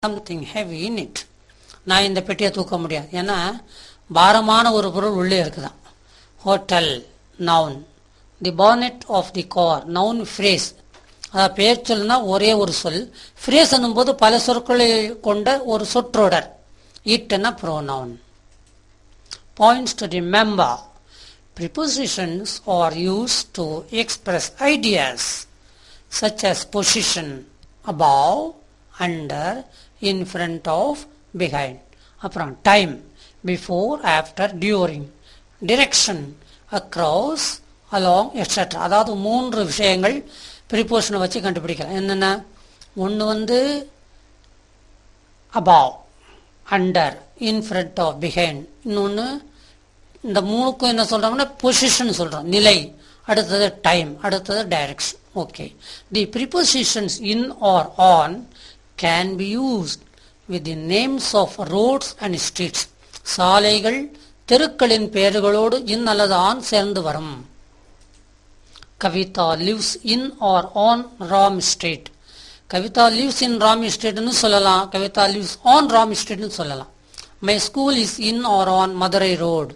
something heavy in it. நான் இந்த பெட்டியை தூக்க முடியாது, ஏன்னா பாரமான ஒரு பொருள் உள்ளே இருக்குதான். Hotel noun. The bonnet of the car noun phrase. அதாவது பெயர் சொல்லுனா ஒரே ஒரு சொல், ஃப்ரேஸ் என்னும்போது பல சொற்களை கொண்ட ஒரு சொற்றொடர். இட்னா pronoun. Points to remember. Prepositions are used to express ideas such as position, above, under, in front of, behind. அப்புறம் time, before, after, during. direction, across, along, etc. அதாவது 3 விஷயங்கள் preposition வச்சு கண்டுபிடிக்கலாம். என்னென்ன? ஒன்று above, under, in front of, behind. இன்னொன்று இந்த 3க்கும் என்ன சொல்றாங்கன்னா பொசிஷன் சொல்றோம், நிலை. அடுத்தது டைம், அடுத்தது direction. Okay. The prepositions in or on can be used with the names of roads and streets. சாலைகள் தெருக்களின் பெயர்களோடு இன் அல்லது ஆன் சேர்ந்து வரும். Kavitha lives in or on Ram street. Kavitha lives in Ram ஸ்ட்ரீட்னு சொல்லலாம், கவிதா லிவ்ஸ் ஆன் ராம் ஸ்ட்ரீட்னு சொல்லலாம். My school is in or on Madurai road.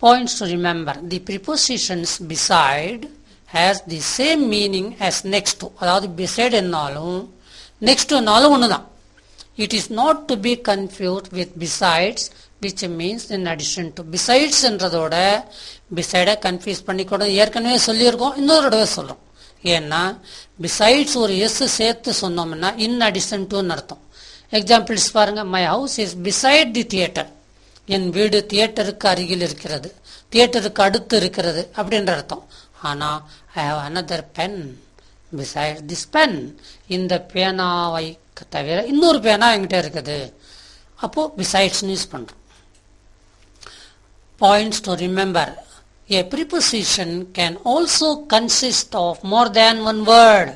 Points to remember. The prepositions beside has the same meaning as next to. அதாவது beside என்னாலும் next to என்னாலும் ஒண்ணுதான். It is not to be confused with besides, which means in addition to. Besides என்றதோட beside confuse பண்ணிக்கூட ஏற்கனவே சொல்லியிருக்கோம், இன்னொரு தடவை சொல்றோம். ஏன்னா besides ஒரு எஸ் சேர்த்து சொன்னோம்னா in addition to அர்த்தம். எக்ஸாம்பிள்ஸ் பாருங்க. My house is beside the theater. என் வீடு தியேட்டருக்கு அருகில் இருக்கிறது, தியேட்டருக்கு அடுத்து இருக்கிறது அப்படின்ற அர்த்தம். ஆனா I have another pen beside this pen. இந்த பேனாவை தவிர இன்னொரு பேனா என்கிட்ட இருக்குது. அப்போ besides யூஸ் பண்றோம். Points to remember. A preposition can also consist of more than one word.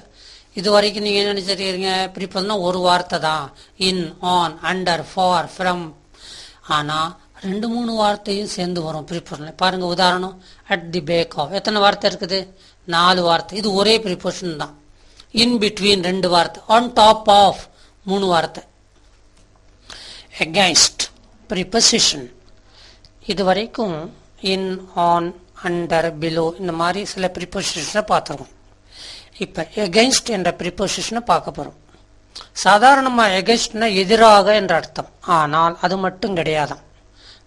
இது வரைக்கும் நீங்க என்ன நினைச்சிருக்கீங்க? ப்ரிபோசிஷன் ஒரு வார்த்தை தான். இன், ஆன், அண்டர், ஃபார், ஃப்ரம். ஆனா 2-3 வார்த்தையும் சேர்ந்து வரும் ப்ரிபோசிஷன். பாருங்க உதாரணம். அட் தி பேக் ஆஃப் எத்தனை வார்த்தை இருக்குது? 4 வார்த்தை. இது ஒரே ப்ரிபோசிஷன் தான். இன் பிட்வீன் 2 வார்த்தை. ஆன் டாப் ஆஃப் 3 வார்த்தை. Against preposition. இது வரைக்கும் இன், ஆன், அண்டர், பிலோ இந்த மாதிரி சில ப்ரிபோசிஷனை பார்த்துருக்கோம். இப்ப அகைன்ஸ்ட் என்ற ப்ரிபோசிஷனை பார்க்க போறோம். சாதாரணமா எகென்ஸ்ட்னா எதிராக என்ற அர்த்தம். ஆனால் அது மட்டும் கிடையாதான்,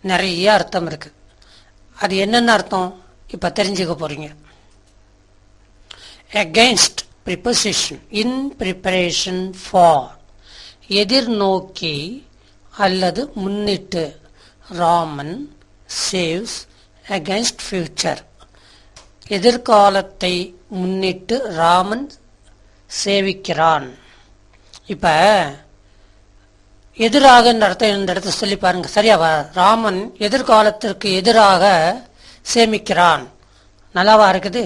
நிறைய அர்த்தம் இருக்கு. அது என்னென்ன அர்த்தம் இப்ப தெரிஞ்சுக்க போறீங்க. Against preposition in preparation for, எதிர்நோக்கி அல்லது முன்னிட்டு. Raman saves against future. எதிர்காலத்தை முன்னிட்டு ராமன் சேவிக்கிறான். இப்ப எதிராக அர்த்தம் இந்த இடத்த சொல்லி பாருங்க. சரியாவா? ராமன் எதிர்காலத்திற்கு எதிராக சேமிக்கிறான். நல்லாவா இருக்குது?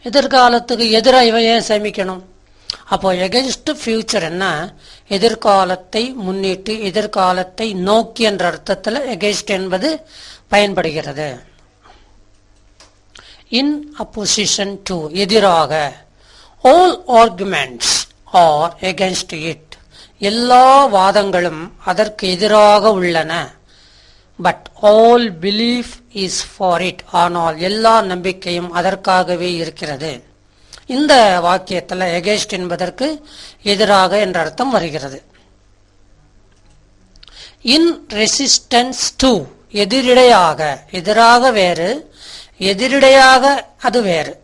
எதிர்காலத்துக்கு எதிராக இவன் ஏன் சேமிக்கணும்? அப்போ எகென்ஸ்ட் ஃபியூச்சர் என்ன? எதிர்காலத்தை முன்னிட்டு, எதிர்காலத்தை நோக்கி என்ற அர்த்தத்தில் எகென்ஸ்ட் என்பது பயன்படுகிறது. இன் அப்போசிஷன் டு எதிராக. All arguments R against it. எல்லா வாதங்களும் அதற்கு எதிராக உள்ளன. But all belief is for it. ஆனால் எல்லா நம்பிக்கையும் அதற்காகவே இருக்கிறது. இந்த வாக்கியத்தில் எகென்ஸ்ட் என்பதற்கு எதிராக என்ற அர்த்தம் வருகிறது. இன் ரெசிஸ்டன்ஸ் டு எதிரிடையாக. எதிராக வேறு, எதிரிடையாக அது வேறு.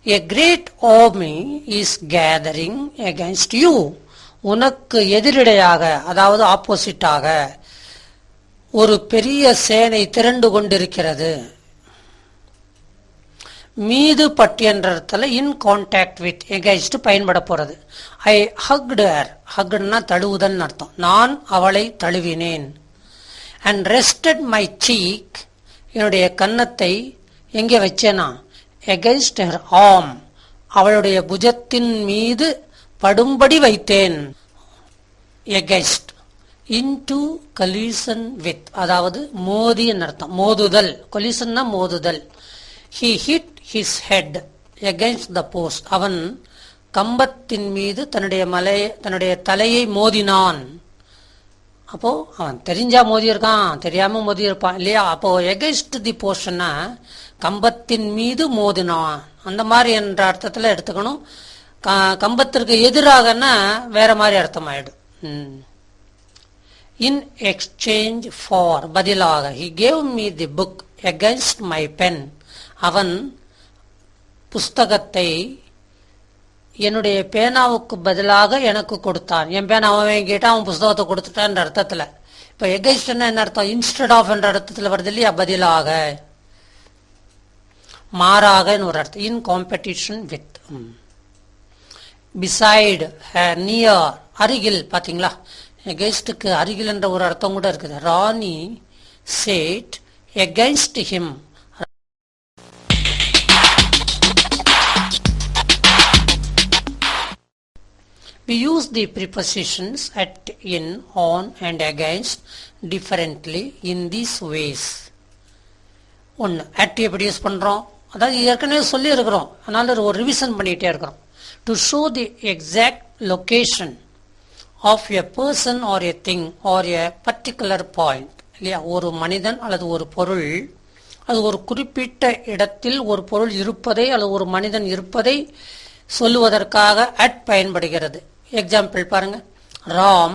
A great army is gathering against you. உனக்கு எதிரிடையாக, அதாவது ஆப்போசிட்டாக ஒரு பெரிய சேனை திரண்டு கொண்டிருக்கிறது. மீது பட்டு என்ற இடத்துல இன் கான்டாக்ட் வித் எகைன்ஸ்ட் பயன்பட போறது. ஐ ஹக்டு ஹர். ஹக்டுனா தழுவுதல் அர்த்தம். நான் அவளை தழுவினேன். And rested my cheek. என்னுடைய கன்னத்தை எங்கே வச்சேனா? against her arm. அவளுடைய புஜத்தின் மீது படும்படி வைத்தேன். against. into collision with, அதாவது மோதி அர்த்தம். மோதுதல். collisionனா மோதுதல். he hit his head against the post. அவன் கம்பத்தின் மீது தன்னுடைய தலையை மோதினான். அப்போ அவன் தெரிஞ்சா மோதி இருக்கான், தெரியாம மோதி இருப்பான் இல்லையா? அப்போ எகைன்ஸ்ட் தி போர்ஷனா கம்பத்தின் மீது மோதினான் அந்த மாதிரி என்ற அர்த்தத்துல எடுத்துக்கணும். கம்பத்திற்கு எதிராகனா வேற மாதிரி அர்த்தம் ஆயிடும். இன் எக்ஸ்சேஞ்ச் ஃபார் பதிலாக he gave me the book against my pen. அவன் புஸ்தகத்தை என்னுடைய பேனாவுக்கு பதிலாக எனக்கு கொடுத்தான். என் பேனா அவன் கேட்டா அவன் புஸ்தகத்தை கொடுத்துட்டான் அர்த்தத்துல. இப்ப எகைன்ஸ்ட் என்ன அர்த்தம்? இன்ஸ்டெட் ஆஃப் என்ற அர்த்தத்துல வருது இல்லையா? பதிலாக, மாறாக ஒரு அர்த்தம். In competition with, beside, near, அருகில். பாத்தீங்களா, எகைன்ஸ்டுக்கு அருகில் என்ற ஒரு அர்த்தம் கூட இருக்குது. Rani sat against him. We use the prepositions at, in, on and against differently in these ways. ஒன்று, at எப்படி யூஸ் பண்ணுறோம்? அதாவது ஏற்கனவே சொல்லி இருக்கிறோம், அதனால ஒரு ரிவிஷன் பண்ணிகிட்டே இருக்கிறோம். To show the exact location of a person or a thing or a particular point. இல்லையா? ஒரு மனிதன் அல்லது ஒரு பொருள், அது ஒரு குறிப்பிட்ட இடத்தில் ஒரு பொருள் இருப்பதை அல்லது ஒரு மனிதன் இருப்பதை சொல்லுவதற்காக at பயன்படுகிறது. எக்ஸாம்பிள் பாருங்க. Ram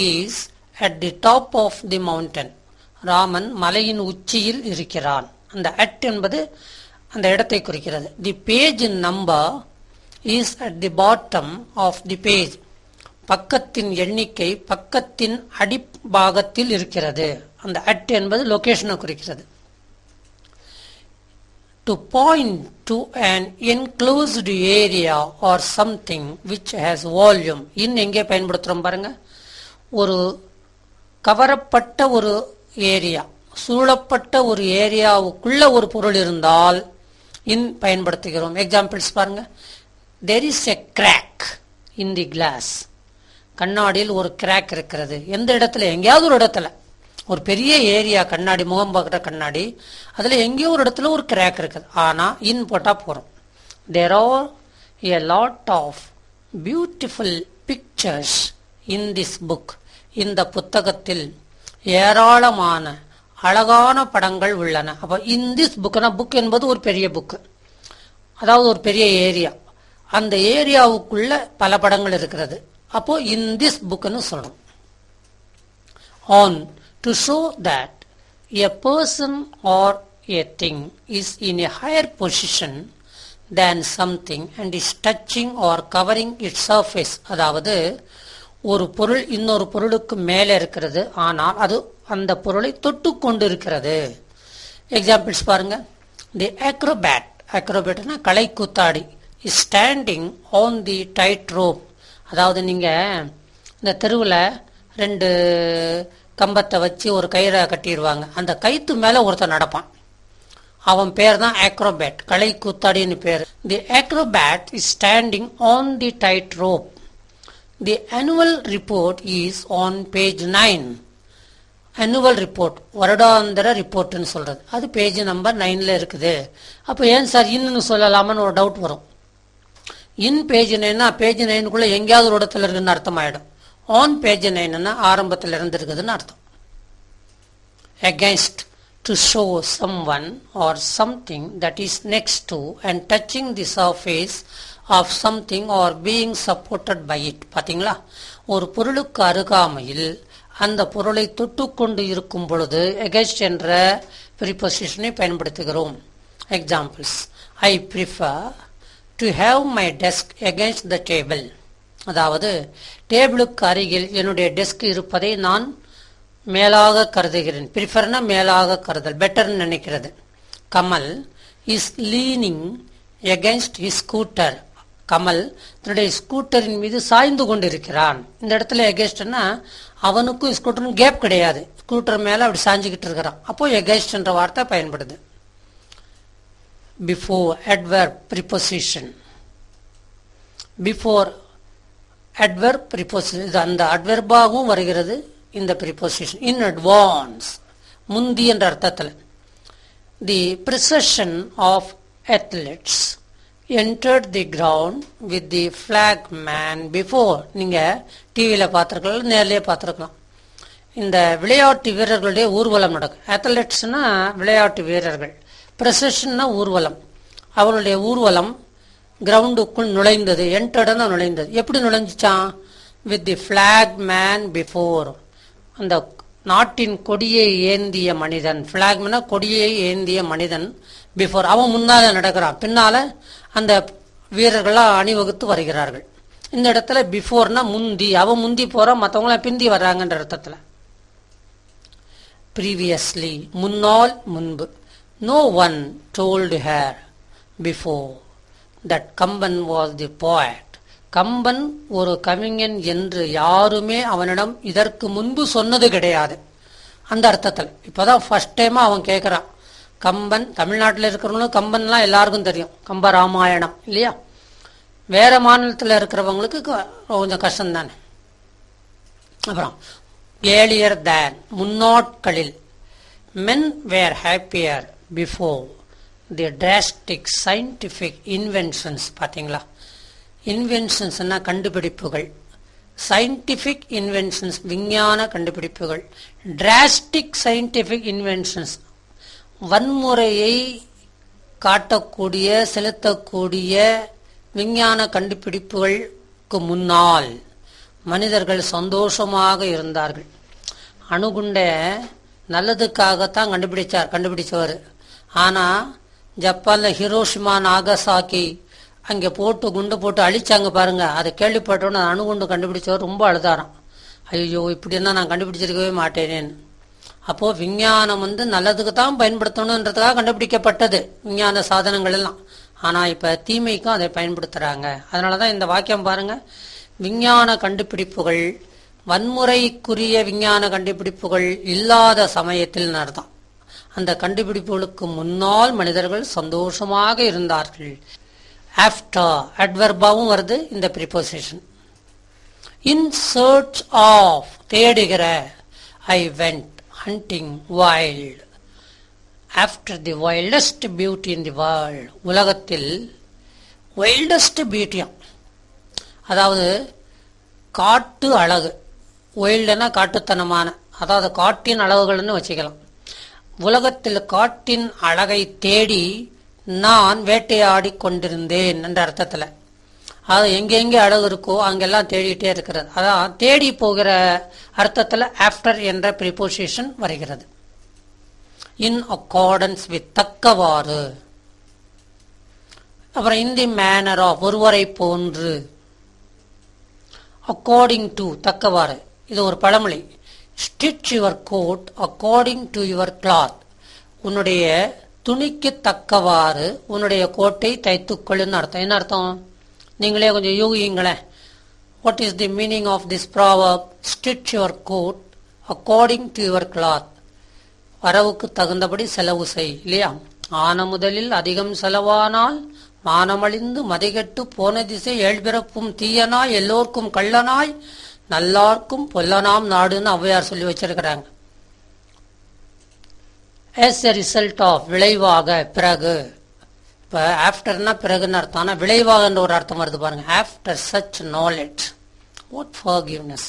is at the top of the mountain. Raman மலையின் உச்சியில் இருக்கிறான். அந்த அட் என்பது அந்த இடத்தை குறிக்கிறது. The page number is at the bottom of the page. பக்கத்தின் எண்ணிக்கை பக்கத்தின் அடிப்பாகத்தில் இருக்கிறது. அந்த அட் என்பது லொகேஷனை குறிக்கிறது. To point to an enclosed area or something which has volume. இன் எங்கே பயன்படுத்துறோம் பாருங்க. ஒரு கவரப்பட்ட ஒரு ஏரியா, சூழப்பட்ட ஒரு ஏரியாவுக்குள்ள ஒரு பொருள் இருந்தால் இன் பயன்படுத்துகிறோம். எக்ஸாம்பிள்ஸ் பாருங்க. There is a crack in the glass. கண்ணாடியில் ஒரு கிராக் இருக்கிறது. எந்த இடத்துல? எங்கேயாவது ஒரு இடத்துல. ஒரு பெரிய ஏரியா, கண்ணாடி, முகம் பார்க்குற கண்ணாடி, அதில் எங்கேயோ ஒரு இடத்துல ஒரு கிராக் இருக்குது. ஆனால் இன் போட்டால் போகிறோம். There are a lot of beautiful pictures in this book. இந்த புத்தகத்தில் ஏராளமான அழகான படங்கள் உள்ளன. அப்போ இன் திஸ் புக்னா, புக் என்பது ஒரு பெரிய புக்கு, அதாவது ஒரு பெரிய ஏரியா. அந்த ஏரியாவுக்குள்ள பல படங்கள் இருக்கிறது. அப்போ இன் திஸ் புக்னு சொல்றோம். On, to show that a person or a thing is in a higher position than something and is touching or covering its surface. அதாவது ஒரு பொருள் இன்னொரு பொருளுக்கு மேலே இருக்கிறது, ஆனால் அது அந்த பொருளை தொட்டு கொண்டு இருக்கிறது. எக்ஸாம்பிள்ஸ் பாருங்க. தி acrobat, acrobatனா கலை கூத்தாடி, is standing on the tight rope. அதாவது நீங்க இந்த தெருவில் ரெண்டு கம்பத்தை வச்சு ஒரு கயிறை கட்டிடுவாங்க. அந்த கயிற்று மேல ஒருத்தர் நடப்பான். அவன் பேர் தான் acrobat, கலை கூத்தாடின்னு பேர். தி acrobat is standing on the tight rope. The annual report is on page 9. annual report, வருடாந்திர ரிப்போர்ட்னு சொல்றது, அது பேஜ் நம்பர் 9ல இருக்குது. அப்போ ஏன் சார் இன்னும் சொல்லலாமான்னு ஒரு டவுட் வரும். இன் பேஜ் 9னா பேஜ் 9க்குள்ள எங்கேயாவது ஒரு இடத்துல இருக்குன்னு அர்த்தம் ஆயிடும். ஆன் பேஜ் 9னா ஆரம்பத்தில் இருந்திருக்குதுன்னு அர்த்தம். against, to show someone or something that is next to and touching the surface of something or being supported by it. பாத்தீங்களா, ஒரு பொருளுக்கு அருகாமையில் அந்த பொருளை தொட்டுக்கொண்டு இருக்கும் பொழுது against என்ற preposition பயன்படுத்துகிறோம். Examples. I prefer to have my desk against the table. அதாவது டேபிளுக்கு அருகில் என்னுடைய டெஸ்க் இருப்பதை நான் மேலாக கருதுகிறேன். ப்ரிஃபர்னா மேலாக கருதல், பெட்டர்னு நினைக்கிறது. Kamal is leaning against his scooter. Kamal தன்னுடைய ஸ்கூட்டரின் மீது சாய்ந்து கொண்டிருக்கிறான். இந்த இடத்துல எகென்ஸ்ட்னா அவனுக்கும் ஸ்கூட்டரும் கேப் கிடையாது, ஸ்கூட்டர் மேல அப்படி சாஞ்சுக்கிட்டு இருக்கிறான். அப்போ எகென்ஸ்ட் என்ற வார்த்தை பயன்படுது. Before, adverb, preposition. Before adverb, preposition, இது அந்த அட்வர்பாகவும் வருகிறது இந்த ப்ரிபோசிஷன். இன் அட்வான்ஸ், முந்தி என்ற அர்த்தத்தில். The procession of athletes entered the ground with the flagman before. நீங்க டிவியில் பார்த்துருக்கலாம், நேர்லேயே பார்த்துருக்கலாம். இந்த விளையாட்டு வீரர்களுடைய ஊர்வலம் நடக்கும். அத்லெட்ஸ்னா விளையாட்டு வீரர்கள், ப்ரொசஷன்னா ஊர்வலம். அவருடைய ஊர்வலம் கிரவுண்டுக்குள் நுழைந்தது. என்டர்டுன்னா நுழைந்தது. எப்படி நுழைஞ்சிச்சான்? With the flag man before. அந்த நாட்டின் கொடியை ஏந்திய மனிதன், ஃபிளாக்மேனா கொடியை ஏந்திய மனிதன், பிஃபோர் அவன் முன்னால நடக்கிறான், பின்னால அந்த வீரர்களாக அணிவகுத்து வருகிறார்கள். இந்த இடத்துல பிஃபோர்னா முந்தி, அவன் முந்தி போறான், மற்றவங்களாம் பிந்தி வர்றாங்கன்ற அர்த்தத்தில். ப்ரீவியஸ்லி முன்னால், முன்பு. No one told her before that Kamban was the poet. Kamban ஒரு கவிஞன் என்று யாருமே அவனிடம் இதற்கு முன்பு சொன்னது கிடையாது. அந்த அர்த்தத்தில் இப்போதான் ஃபர்ஸ்ட் டைமா அவன் கேட்குறான். கம்பன், தமிழ்நாட்டில் இருக்கிறவங்களும் கம்பன்லாம் எல்லாருக்கும் தெரியும், கம்ப ராமாயணம் இல்லையா? வேற மாநிலத்தில் இருக்கிறவங்களுக்கு கொஞ்சம் கஷ்டம் தானே. அப்புறம் ஏர்லியர் தேன், முன்னாட்களில். Men were happier before the drastic scientific inventions. பார்த்தீங்களா? இன்வென்ஷன்ஸ்னா கண்டுபிடிப்புகள், சயின்டிஃபிக் இன்வென்ஷன்ஸ் விஞ்ஞான கண்டுபிடிப்புகள், டிராஸ்டிக் சயின்டிஃபிக் இன்வென்ஷன்ஸ் வன்முறையை காட்டக்கூடிய செலுத்தக்கூடிய விஞ்ஞான கண்டுபிடிப்புகளுக்கு முன்னால் மனிதர்கள் சந்தோஷமாக இருந்தார்கள். அணுகுண்ட நல்லதுக்காகத்தான் கண்டுபிடிச்சவர். ஆனால் ஜப்பானில் ஹிரோஷிமா நாகசாக்கி அங்கே போட்டு குண்டு போட்டு அழிச்சாங்க பாருங்க. அதை கேள்விப்பட்டோன்னு அணுகுண்டு கண்டுபிடிச்சவர் ரொம்ப அழுதாராம். ஐயோ இப்படின்னா நான் கண்டுபிடிச்சிருக்கவே மாட்டேனேன்னு. அப்போது விஞ்ஞானம் நல்லதுக்கு தான் பயன்படுத்தணுன்றதுக்காக கண்டுபிடிக்கப்பட்டது விஞ்ஞான சாதனங்கள் எல்லாம். ஆனால் இப்போ தீமைக்கும் அதை பயன்படுத்துகிறாங்க. அதனால தான் இந்த வாக்கியம் பாருங்க, விஞ்ஞான கண்டுபிடிப்புகள் வன்முறைக்குரிய விஞ்ஞான கண்டுபிடிப்புகள் இல்லாத சமயத்தில் அர்த்தம். அந்த கண்டுபிடிப்புகளுக்கு முன்னால் மனிதர்கள் சந்தோஷமாக இருந்தார்கள். ஆஃப்டர் அட்வர்பாவும் வருது இந்த ப்ரிபோசிஷன். இன் சர்ச் ஆஃப் தேடுகிற. I went hunting wild after the wildest beauty in the world. உலகத்தில் வைல்டஸ்ட் பியூட்டியா, அதாவது காட்டு அழகு. வைல்டுனா காட்டுத்தனமான, அதாவது காட்டின் அழகுகள்னு வச்சுக்கலாம். உலகத்தில் காட்டின் அழகை தேடி நான் வேட்டையாடி கொண்டிருந்தேன் என்ற அர்த்தத்தில். அது எங்கெங்கே அழகு இருக்கோ அங்கெல்லாம் தேடிட்டே இருக்கிறது. அதான் தேடி போகிற அர்த்தத்தில் ஆஃப்டர் என்ற ப்ரிபோசிஷன் வருகிறது. இன் அக்கார்டன்ஸ் வித் தக்கவாறு. அப்புறம் இன் தி மேனர் ஆஃப் ஒருவரை போன்று. அக்கார்டிங் டு தக்கவாறு, இது ஒரு பழமொழி. Stitch your coat according to your cloth. உன்னுடைய துணிக்கு தக்கவாறு உன்னுடைய கோட்டை தைத்துக்கொள்ளுன்னு அர்த்தம். என்ன அர்த்தம்? நீங்களே கொஞ்சம் யூகிங்களேன். What is the meaning of this proverb? Stitch your coat according to your cloth. வரவுக்கு தகுந்தபடி செலவு செய், இல்லையா? ஆன முதலில் அதிகம் செலவானால் மானமழிந்து மதிகெட்டு போன திசை ஏழ்பிறப்பும் தீயனாய் எல்லோருக்கும் கள்ளனாய் நல்லார்க்கும் பொல்லனாம் நாடுன்னு ஔவையார் சொல்லி வச்சிருக்கிறாங்க. as a result of, விளைவாக, பிறகு. இப்போ ஆஃப்டர்னா பிறகுன்னு அர்த்தம். ஆனால் விளைவாகன்ற ஒரு அர்த்தம் வருது பாருங்க. After such knowledge what forgiveness.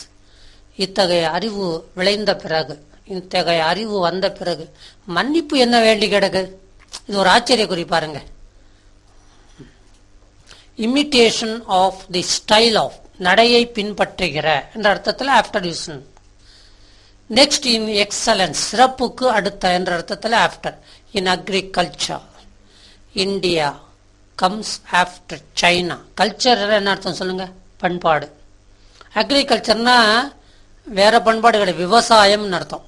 இத்தகைய அறிவு விளைந்த பிறகு, இத்தகைய அறிவு வந்த பிறகு மன்னிப்பு என்ன வேண்டி கிடக்கு? இது ஒரு ஆச்சரிய குறி பாருங்க. Imitation of the style of, நடையை பின்பற்றுகிற என்ற அர்த்தத்தில் after use. Next in excellence, சிறப்புக்கு அடுத்த என்ற அர்த்தத்தில் after. In agriculture India comes after China. Culture என்ன அர்த்தம் சொல்லுங்க? பண்பாடு. அக்ரிகல்ச்சர்னா வேற பண்பாடு கிடையாது, விவசாயம்னு அர்த்தம்.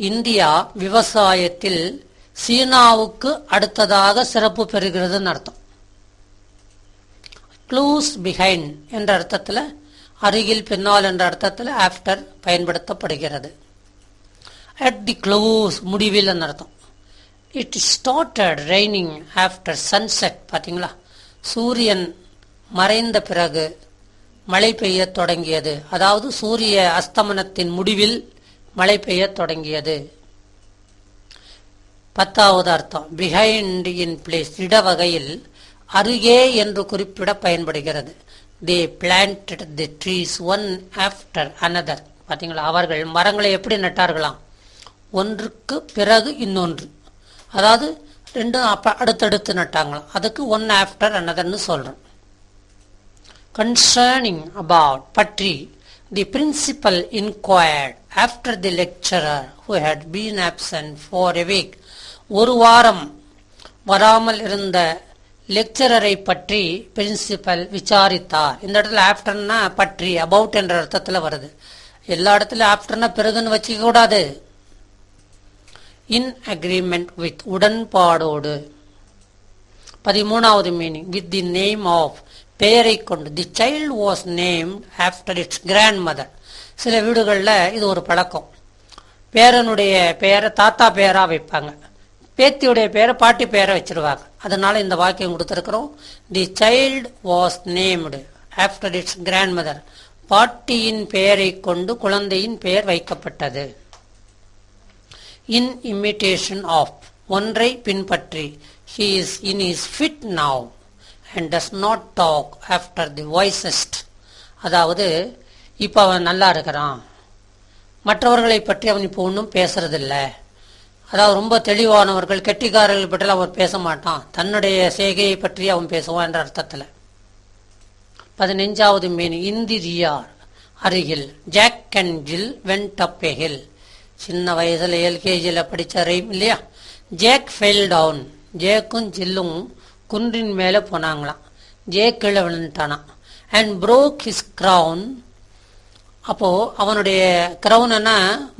இந்தியா விவசாயத்தில் சீனாவுக்கு அடுத்ததாக சிறப்பு பெறுகிறதுன்னு அர்த்தம். க்ளூஸ் பிஹைண்ட் என்ற அர்த்தத்தில், அருகில் பின்னால் என்ற அர்த்தத்தில் ஆஃப்டர் பயன்படுத்தப்படுகிறது. அட் தி க்ளோஸ் முடிவில் அர்த்தம். It started raining after sunset. பார்த்தீங்களா? சூரியன் மறைந்த பிறகு மழை பெய்ய தொடங்கியது. அதாவது சூரிய அஸ்தமனத்தின் முடிவில் மழை பெய்ய தொடங்கியது. 10வது அர்த்தம் பிஹைண்ட் இன் பிளேஸ், இடவகையில் அருகே என்று குறிப்பிட பயன்படுகிறது. They planted the trees one after another. பாத்தீங்களா, அவர்கள் மரங்களை எப்படி நட்டார்களாம்? ஒன்றுக்கு பிறகு இன்னொன்று, அதாவது ரெண்டும் அடுத்தடுத்து நட்டாங்களாம். அதுக்கு ஒன் ஆஃப்டர் anotherன்னு சொல்றோம். Concerning about Part8, the principal inquired after the lecturer who had been absent for a week. ஒரு வாரம் வராமல் இருந்த லெக்சரரை பற்றி பிரின்சிபல் விசாரித்தார். இந்த இடத்துல ஆஃப்டர்னா பற்றி அபவுட் என்ற அர்த்தத்தில் வருது. எல்லா இடத்துலயும் ஆஃப்டர்னா பிறகுன்னு வச்சுக்க கூடாது. இன் அக்ரிமெண்ட் வித் உடன்பாடோடு. 13வது meaning with the name of பெயரை கொண்டு. The child was named after its grandmother. சில வீடுகளில் இது ஒரு பழக்கம். பேரனுடைய பெயரை தாத்தா பெயரா வைப்பாங்க, பேத்தியுடைய பெயரை பாட்டி பெயரை வச்சிருவாங்க. அதனால இந்த வாக்கியம் கொடுத்திருக்கிறோம். The child was named after its grandmother. பாட்டியின் பெயரை கொண்டு குழந்தையின் பெயர் வைக்கப்பட்டது. இன் இமிட்டேஷன் ஆஃப் ஒன்றை பின்பற்றி. He is in his fit now and does not talk after the wisest. அதாவது இப்ப அவன் நல்லா இருக்கிறான், மற்றவர்களை பற்றி அவன் இப்போ ஒன்றும் பேசுறதில்ல. அதாவது ரொம்ப தெளிவானவர்கள் கெட்டிக்காரர்கள் பற்றி அவன் பேச மாட்டான், தன்னுடைய செய்கையை பற்றி அவன் பேசுவான் என்ற அர்த்தத்தில். 15வது மீனிங் இந்தி ரியார் அருகில். Jack and Jill went up a hill. சின்ன வயசுல எல்கேஜியில் படிச்ச ரைம் இல்லையா? Jack fell down. ஜேக்கும் ஜில்லும் குன்றின் மேலே போனாங்களாம். ஜேக் கீழே விழுந்துட்டானா. And broke his crown. அப்போ அவனுடைய கிரவுன்னா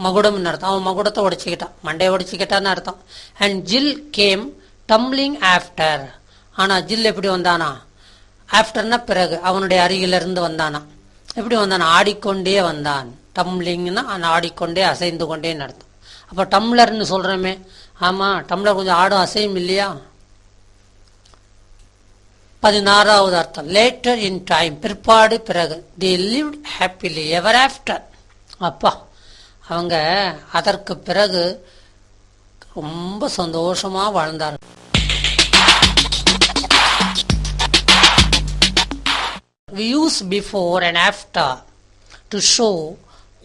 மகுடம்னு அர்த்தம். அவன் மகுடத்தை உடைச்சிக்கிட்டான், மண்டையை உடைச்சிக்கிட்டான்னு அர்த்தம். அண்ட் ஜில் கேம் டம்ப்ளிங் ஆஃப்டர். ஆனா ஜில் எப்படி வந்தானா? ஆஃப்டர்னா பிறகு, அவனுடைய அருகிலிருந்து வந்தானா. எப்படி வந்தானா? ஆடிக்கொண்டே வந்தான். டம்ப்ளிங்னா ஆடிக்கொண்டே அசைந்து கொண்டேன்னு அர்த்தம். அப்போ டம்ளர்னு சொல்றோமே, ஆமா டம்ளர் கொஞ்சம் ஆடும் அசையும் இல்லையா? 16வது அர்த்தம் லேட்டர் இன் டைம், பிற்பாடு பிறகு. they lived happily ever after. அப்பா, அவங்க அதற்கு பிறகு ரொம்ப சந்தோஷமா வாழ்ந்தார்கள். We use before and after to show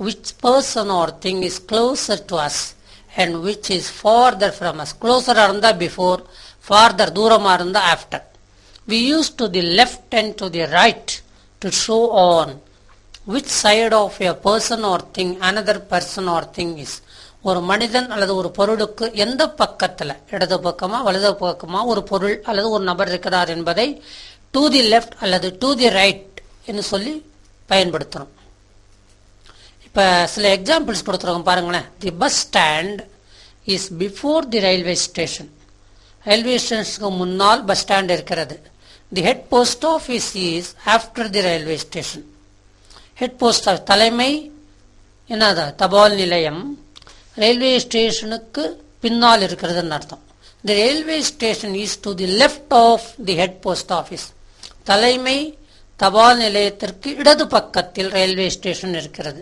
which person or thing is closer to us and which is farther from us. Closer இருந்தா before, farther தூரமா இருந்தா after. We use to the left and to the right to show on which side of a person or thing another person or thing is. ஒரு மனிதன் அல்லது ஒரு பொருளுக்கு எந்த பக்கத்துல, இடது பக்கமா வலது பக்கமா ஒரு பொருள் அல்லது ஒரு நபர் இருக்கிறார் என்பதை டு தி லெஃப்ட் அல்லது டு தி ரைட் என்று சொல்லி பயன்படுத்துறோம். இப்ப சில எக்ஸாம்பிள்ஸ் கொடுத்துருக்கோம் பாருங்களேன். The bus stand is before the railway station. Railway ஸ்டேஷனுக்கு முன்னால் பஸ் ஸ்டாண்ட் இருக்கிறது. The head post office is after the railway station. Head post office தலைமை என்னது? தபால் நிலையம் ரயில்வே ஸ்டேஷனுக்கு பின்னால் இருக்கிறதுன்னு அர்த்தம். The railway station is to the left of the head post office. தலைமை தபால் நிலையத்திற்கு இடது பக்கத்தில் ரயில்வே ஸ்டேஷன் இருக்கிறது.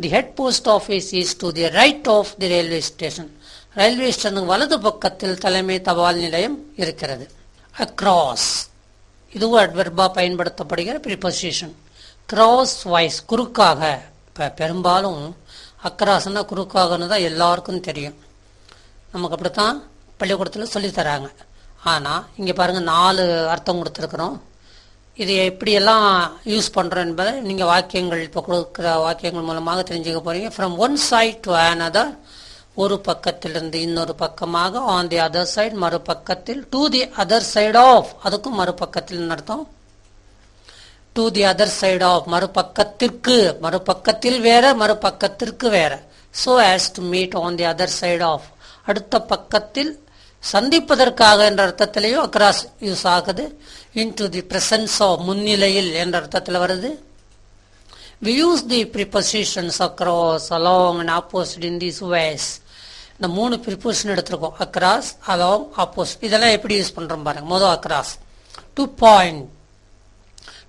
The head post office is to the right of the railway station. Railway ஸ்டேஷனுக்கு வலது பக்கத்தில் தலைமை தபால் நிலையம் இருக்கிறது. அக்ராஸ் இதுவும் அட்வெர்பா பயன்படுத்தப்படுகிற ப்ரிபோசிஷன். கிராஸ் வாய்ஸ் குறுக்காக. இப்போ பெரும்பாலும் அக்ராஸ்னா குறுக்காகன்னு தான் எல்லாருக்கும் தெரியும். நமக்கு அப்படித்தான் பள்ளிக்கூடத்தில் சொல்லித்தராங்க. ஆனால் இங்கே பாருங்கள் 4 அர்த்தம் கொடுத்துருக்குறோம். இது எப்படியெல்லாம் யூஸ் பண்ணுறோம் என்பதை நீங்கள் வாக்கியங்கள் இப்போ கொடுக்குற வாக்கியங்கள் மூலமாக தெரிஞ்சுக்க போகிறீங்க. From one side to another, ஒரு பக்கத்திலிருந்து இன்னொரு பக்கமாக. ஆன் தி அதர் சைட், மறுபக்கத்தில். To the other side of, அதுக்கும் மறுபக்கத்தில் அர்த்தம். To the other side of மறுபக்கத்திற்கு, மறுபக்கத்தில் வேற மறுபக்கத்திற்கு வேற. so as to meet on the other side of, அடுத்த பக்கத்தில் சந்திப்பதற்காக என்ற அர்த்தத்திலேயும் அக்ராஸ் யூஸ் ஆகுது. into the presence of, முன்னிலையில் என்ற அர்த்தத்தில் வருது. we use the prepositions across, along and opposite in these ways. இந்த 3 ப்ரிப்போசிஷன் எடுத்திருக்கோம். Across, along, opposite. இதெல்லாம் எப்படி யூஸ் பண்றோம் பாருங்க. முதல் across, to point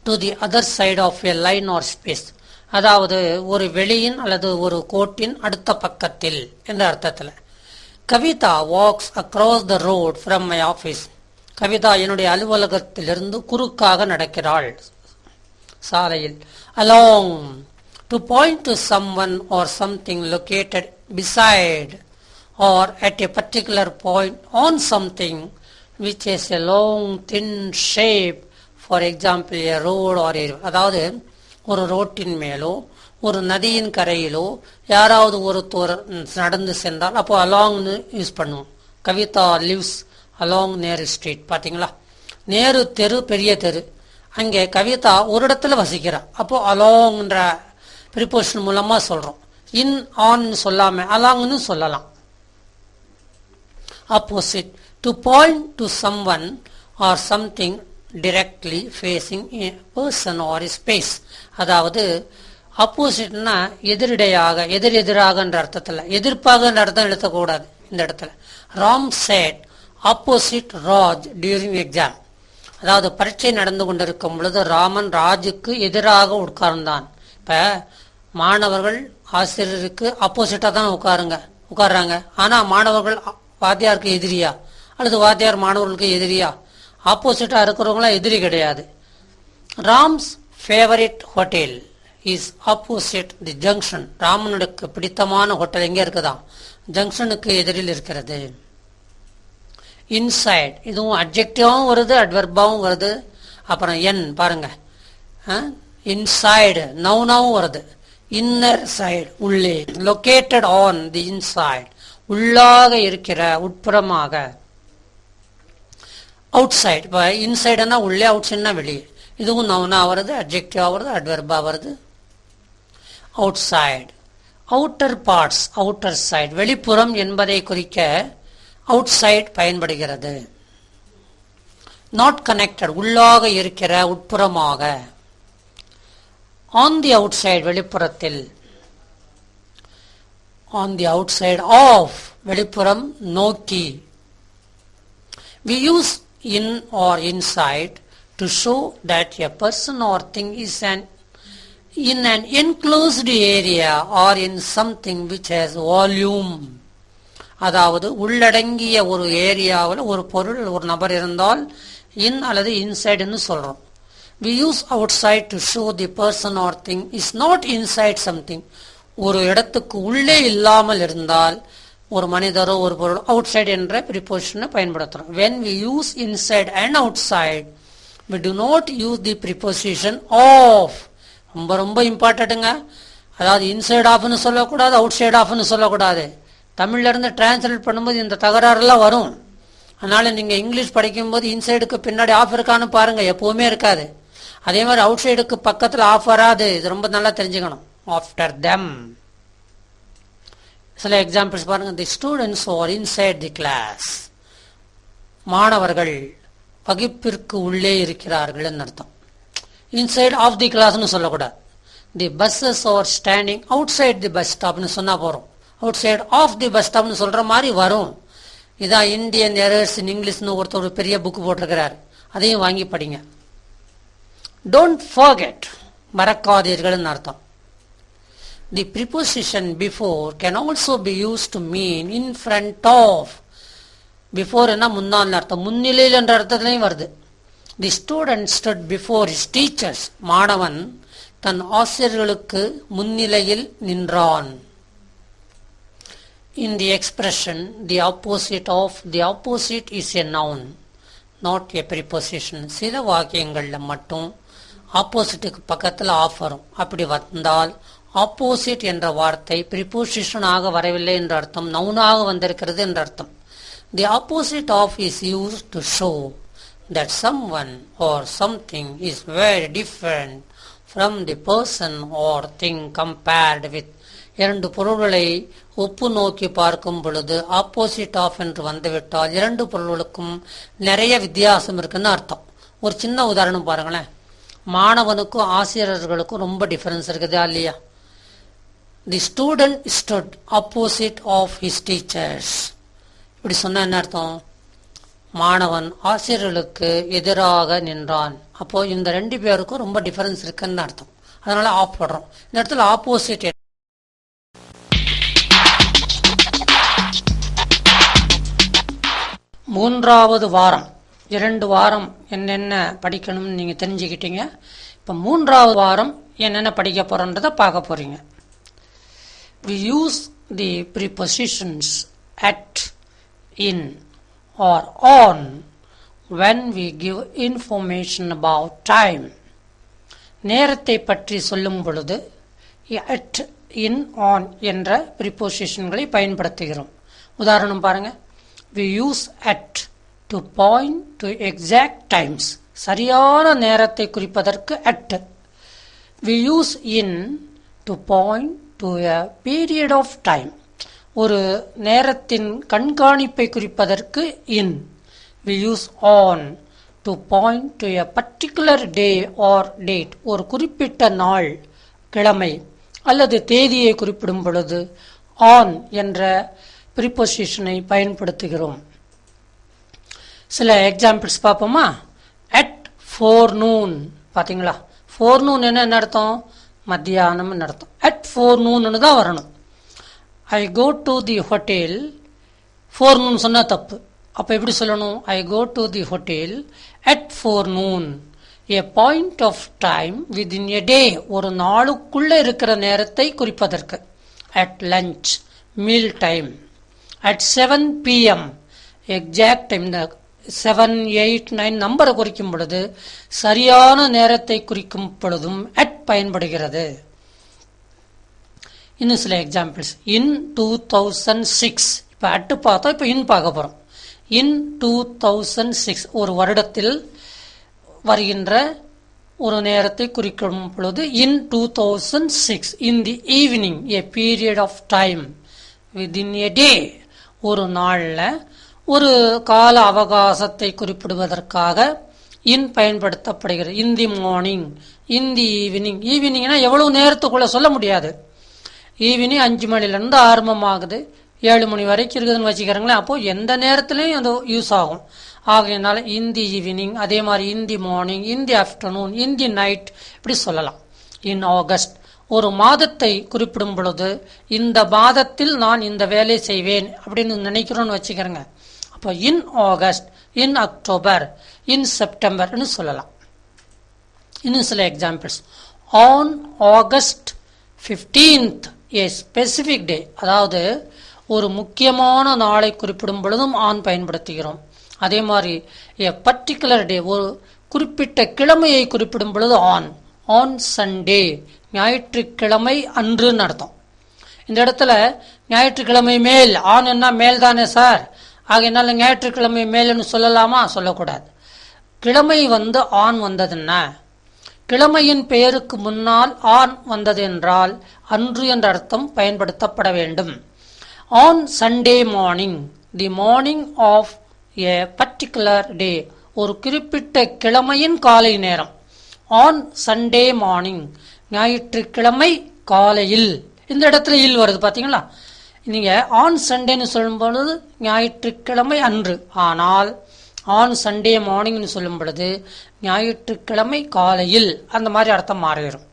to the other side of a line or space, அதாவது ஒரு வெளியின் அல்லது ஒரு கோட்டின் அடுத்த பக்கத்தில் என்ற அர்த்தத்தில். Kavitha walks across the road from my office. Kavitha என்னுடைய அலுவலகத்திலிருந்து குறுக்காக நடக்கிறாள் சாலையில். along, to point to someone or something located beside or at a particular point on something which is a long thin shape, for example a road or a, அதாவது ஒரு ரோட்டின் மேலோ ஒரு நதியின் கரையிலோ யாராவது ஒருத்தர் நடந்து சென்றால் அப்போ அலாங்னு யூஸ் பண்ணுவோம். Kavitha lives along Nehru street. பார்த்தீங்களா, நேரு தெரு பெரிய தெரு, அங்கே கவிதா ஒரு இடத்துல வசிக்கிறார். அப்போ அலாங்ன்ற ப்ரிப்போஷன் மூலமா சொல்றோம். இன் ஆன் சொல்லாம அலாங்னு சொல்லலாம். Opposite, to point to someone or something directly facing a person or a space. அதாவது ஆப்போசிட்னா எதிரிடையாக எதிராகன்ற அர்த்தத்தில் எதிர்ப்பாகன்ற அர்த்தம் எழுதக்கூடாது இந்த இடத்துல. Ram said opposite Raj during exam. அதாவது பரீட்சை நடந்து கொண்டிருக்கும் பொழுது ராமன் ராஜுக்கு எதிராக உட்கார்ந்தான். இப்ப மாணவர்கள் ஆசிரியருக்கு ஆப்போசிட்டா தான் உட்கார்றாங்க. ஆனா மாணவர்கள் வாத்தியாருக்கு எதிரியா அல்லது வாத்தியார் மாணவர்களுக்கு எதிரியா? ஆப்போசிட்டா இருக்கிறவங்களாம் எதிரி கிடையாது. Rams favourite hotel is opposite the junction. ராமனுக்கு பிடித்தமான ஹோட்டல் எங்க இருக்குதா? ஜங்ஷனுக்கு எதிரில் இருக்கிறது. இன்சைட், இதுவும் அட்ஜெக்டிவாவும் வருது அட்வர்பாவும் வருது. அப்புறம் என் பாருங்க, இன்சைடு நவுனாவும் வருது. இன்னர் சைடு உள்ளே. லொகேட்டட் ஆன் தி இன்சைட், உள்ளாக இருக்கிற உட்புறமாக. அவுட் சைடு, இப்போ இன்சைடுனா உள்ளே, அவுட் சைடுனா வெளியே. இதுவும் நவுனா வருது அட்ஜெக்டிவா வருது அட்வர்பா வருது. Outside, outer parts, outer side வெளிப்புறம் என்பதை குறிக்க அவுட் சைடு பயன்படுகிறது. நாட் கனெக்டட் உள்ளாக இருக்கிற உட்புறமாக. ஆன் தி அவுட் சைடு வெளிப்புறத்தில். On the outside of வெளிப்புறம் நோக்கி. We use in or inside to show that a person or thing is in an enclosed area or in something which has volume. அதாவது உள்ளடங்கிய ஒரு ஏரியாவில் ஒரு பொருள் ஒரு நபர் இருந்தால் இன் அல்லது இன்சைடுன்னு சொல்றோம். We use outside to show the person or thing is not inside something. ஒரு இடத்துக்கு உள்ளே இல்லாமல் இருந்தால் ஒரு மனிதரோ ஒரு பொருள் அவுட் சைடு என்ற ப்ரிபோசிஷனை பயன்படுத்துறோம். when we use inside and outside we do not use the preposition of. ரொம்ப ரொம்ப இம்பார்ட்டன்ட்டுங்க. அதாவது இன்சைட் ஆஃப்னு சொல்லக்கூடாது, அவுட் சைடு ஆஃப்னு சொல்லக்கூடாது. தமிழ்ல இருந்து டிரான்ஸ்லேட் பண்ணும்போது இந்த தகராறுலாம் வரும். அதனால நீங்க இங்கிலீஷ் படிக்கும்போது இன்சைடுக்கு பின்னாடி ஆஃப் இருக்கான்னு பாருங்க, எப்பவுமே இருக்காது. அதே மாதிரி அவுட் சைடுக்கு பக்கத்தில் ஆஃப் வராது. இது ரொம்ப நல்லா தெரிஞ்சுக்கணும். After them. சில எக்ஸாம்பிள்ஸ் பாருங்க. The students are inside the class. மாணவர்கள் வகுப்பிற்கு உள்ளே இருக்கிறார்கள் அர்த்தம். இன்சைட் ஆஃப் தி கிளாஸ்னு சொல்லக்கூடாது. The buses are standing outside the bus ஸ்டாப்னு சொன்னா போறோம். Outside of the bus ஸ்டாப்னு சொல்ற மாதிரி வரும். இதான் இந்தியன் எரர்ஸ் இன் இங்கிலீஷ்னு ஒருத்தர் ஒரு பெரிய புக் போட்டிருக்கிறார், அதையும் வாங்கி படிங்க. டோன்ட் ஃபர்கெட் மறக்காதீர்கள் அர்த்தம். The preposition before can also be used to mean in front of. Before என்ன முன்னால் அர்த்தம், முன்னிலையில் என்ற அர்த்தத்திலையும் வருது. The student stood before his teachers. மாணவன் தன் ஆசிரியர்களுக்கு முன்னிலையில் நின்றான். In the expression the opposite of, the opposite is a noun, not a preposition. சில வாக்கியங்கள்ல மட்டும் ஆப்போசிட்டுக்கு பக்கத்தில் ஆஃப் வரும். அப்படி வந்தால் ஆப்போசிட் என்ற வார்த்தை ப்ரிபோசிஷனாக வரவில்லை என்ற அர்த்தம், நவுனாக வந்திருக்கிறது என்ற அர்த்தம். The opposite of is used to show that someone or something is very different from the person or thing compared with. இரண்டு பொருள்களை ஒப்பு நோக்கி பார்க்கும் பொழுது ஆப்போசிட் ஆஃப் என்று வந்துவிட்டால் இரண்டு பொருள்களுக்கும் நிறைய வித்தியாசம் இருக்குன்னு அர்த்தம். ஒரு சின்ன உதாரணம் பாருங்களேன். மாணவனுக்கும் ஆசிரியர்களுக்கும் ரொம்ப டிஃபரன்ஸ் இருக்குதா இல்லையா? The student stood opposite of his teachers. இப்படி சொன்ன என்ன அர்த்தம்? மாணவன் ஆசிரியர்களுக்கு எதிராக நின்றான். அப்போ இந்த ரெண்டு பேருக்கும் ரொம்ப டிஃபரன்ஸ் இருக்குன்னு அர்த்தம். அதனால ஆஃப் போடுறோம். இந்த இடத்துல ஆப்போசிட். மூன்றாவது வாரம் 2 வாரம் என்னென்ன படிக்கணும்னு நீங்கள் தெரிஞ்சுக்கிட்டீங்க. இப்போ 3வது வாரம் என்னென்ன படிக்க போகிறோன்றதை பார்க்க போகிறீங்க. We use the prepositions at, in or on when we give information about time. நேரத்தை பற்றி சொல்லும் பொழுது at, in, on என்ற prepositionகளை பயன்படுத்துகிறோம். உதாரணம் பாருங்க. We use at to point to exact times. சரியான நேரத்தை குறிப்பதற்கு at. We use in to point to a period of time. ஒரு நேரத்தின் கண்காணிப்பை குறிப்பதற்கு in. We use on to point to a particular day or date. ஒரு குறிப்பிட்ட நாள், கிழமை அல்லது தேதியை குறிப்பிடும் பொழுது on என்ற prepositionனை பயன்படுத்துகிறோம். சில எக்ஸாம்பிள்ஸ் பார்ப்போமா? at forenoon. பார்த்தீங்களா? forenoon என்ன அர்த்தம்? மத்தியானம் அர்த்தம். at forenoon தான் வரணும். I go to the hotel. forenoon சொன்னா தப்பு. அப்போ எப்படி சொல்லணும்? I go to the hotel at forenoon. A point of time within a day. ஒரு நாளுக்குள்ள இருக்கிற நேரத்தை குறிப்பதற்கு. at lunch, meal time. at 7 p.m. exact time. 7, 8, 9 நம்பரை குறிக்கும் பொழுது சரியான நேரத்தை குறிக்கும் பொழுதும் at பயன்படுகிறது. இன்னும் சில எக்ஸாம்பிள்ஸ். in 2006. இப்போ at பார்த்தோம், இப்போ in பார்க்க போகிறோம். in 2006 ஒரு வருடத்தில் வருகின்ற ஒரு நேரத்தை குறிக்கும் பொழுது in 2006. in the evening, a period of time within a day. ஒரு நாளில் ஒரு கால அவகாசத்தை குறிப்பிடுவதற்காக இன் பயன்படுத்தப்படுகிறது. in the morning, in the evening. ஈவினிங்னா எவ்வளவு நேரத்துக்குள்ள சொல்ல முடியாது. ஈவினிங் 5 மணிலேருந்து ஆரம்பமாகுது, 7 மணி வரைக்கும் இருக்குதுன்னு வச்சுக்கிறீங்களேன். அப்போ எந்த நேரத்திலையும் அது யூஸ் ஆகும். ஆகையினால in the evening, அதே மாதிரி in the morning, in the afternoon, in the night இப்படி சொல்லலாம். in August. ஒரு மாதத்தை குறிப்பிடும் பொழுது இந்த மாதத்தில் நான் இந்த வேலை செய்வேன் அப்படின்னு நினைக்கிறோன்னு வச்சுக்கிறேங்க. அப்போ in August, in October, in September சொல்லலாம். இன்னும் சில examples. on August 15th, a specific day. அதாவது ஒரு முக்கியமான நாளை குறிப்பிடும் பொழுதும் on பயன்படுத்துகிறோம். அதே மாதிரி a particular day, ஒரு குறிப்பிட்ட கிழமையை குறிப்பிடும் பொழுது on Sunday, ஞாயிற்றுக்கிழமை அன்றுன்னு அர்த்தம். இந்த இடத்துல ஞாயிற்றுக்கிழமை மேல், on என்ன மேல் தானே சார், ஆகையினால ஞாயிற்றுக்கிழமை மேல்னு சொல்லலாமா? சொல்லக்கூடாது. கிழமை on வந்ததுன்னா, கிழமையின் பெயருக்கு முன்னால் on வந்தது என்றால் அன்று என்ற அர்த்தம் பயன்படுத்தப்பட வேண்டும். on Sunday morning, the morning of a particular day, ஒரு குறிப்பிட்ட கிழமையின் காலை நேரம். on Sunday morning, ஞாயிற்றுக்கிழமை காலையில். இந்த இடத்துல இல் வருது பார்த்தீங்களா? நீங்க on Sundayன்னு சொல்லும் பொழுது ஞாயிற்றுக்கிழமை அன்று, ஆனால் on Sunday morningன்னு சொல்லும் பொழுது ஞாயிற்றுக்கிழமை காலையில், அந்த மாதிரி அர்த்தம் மாறிடும்.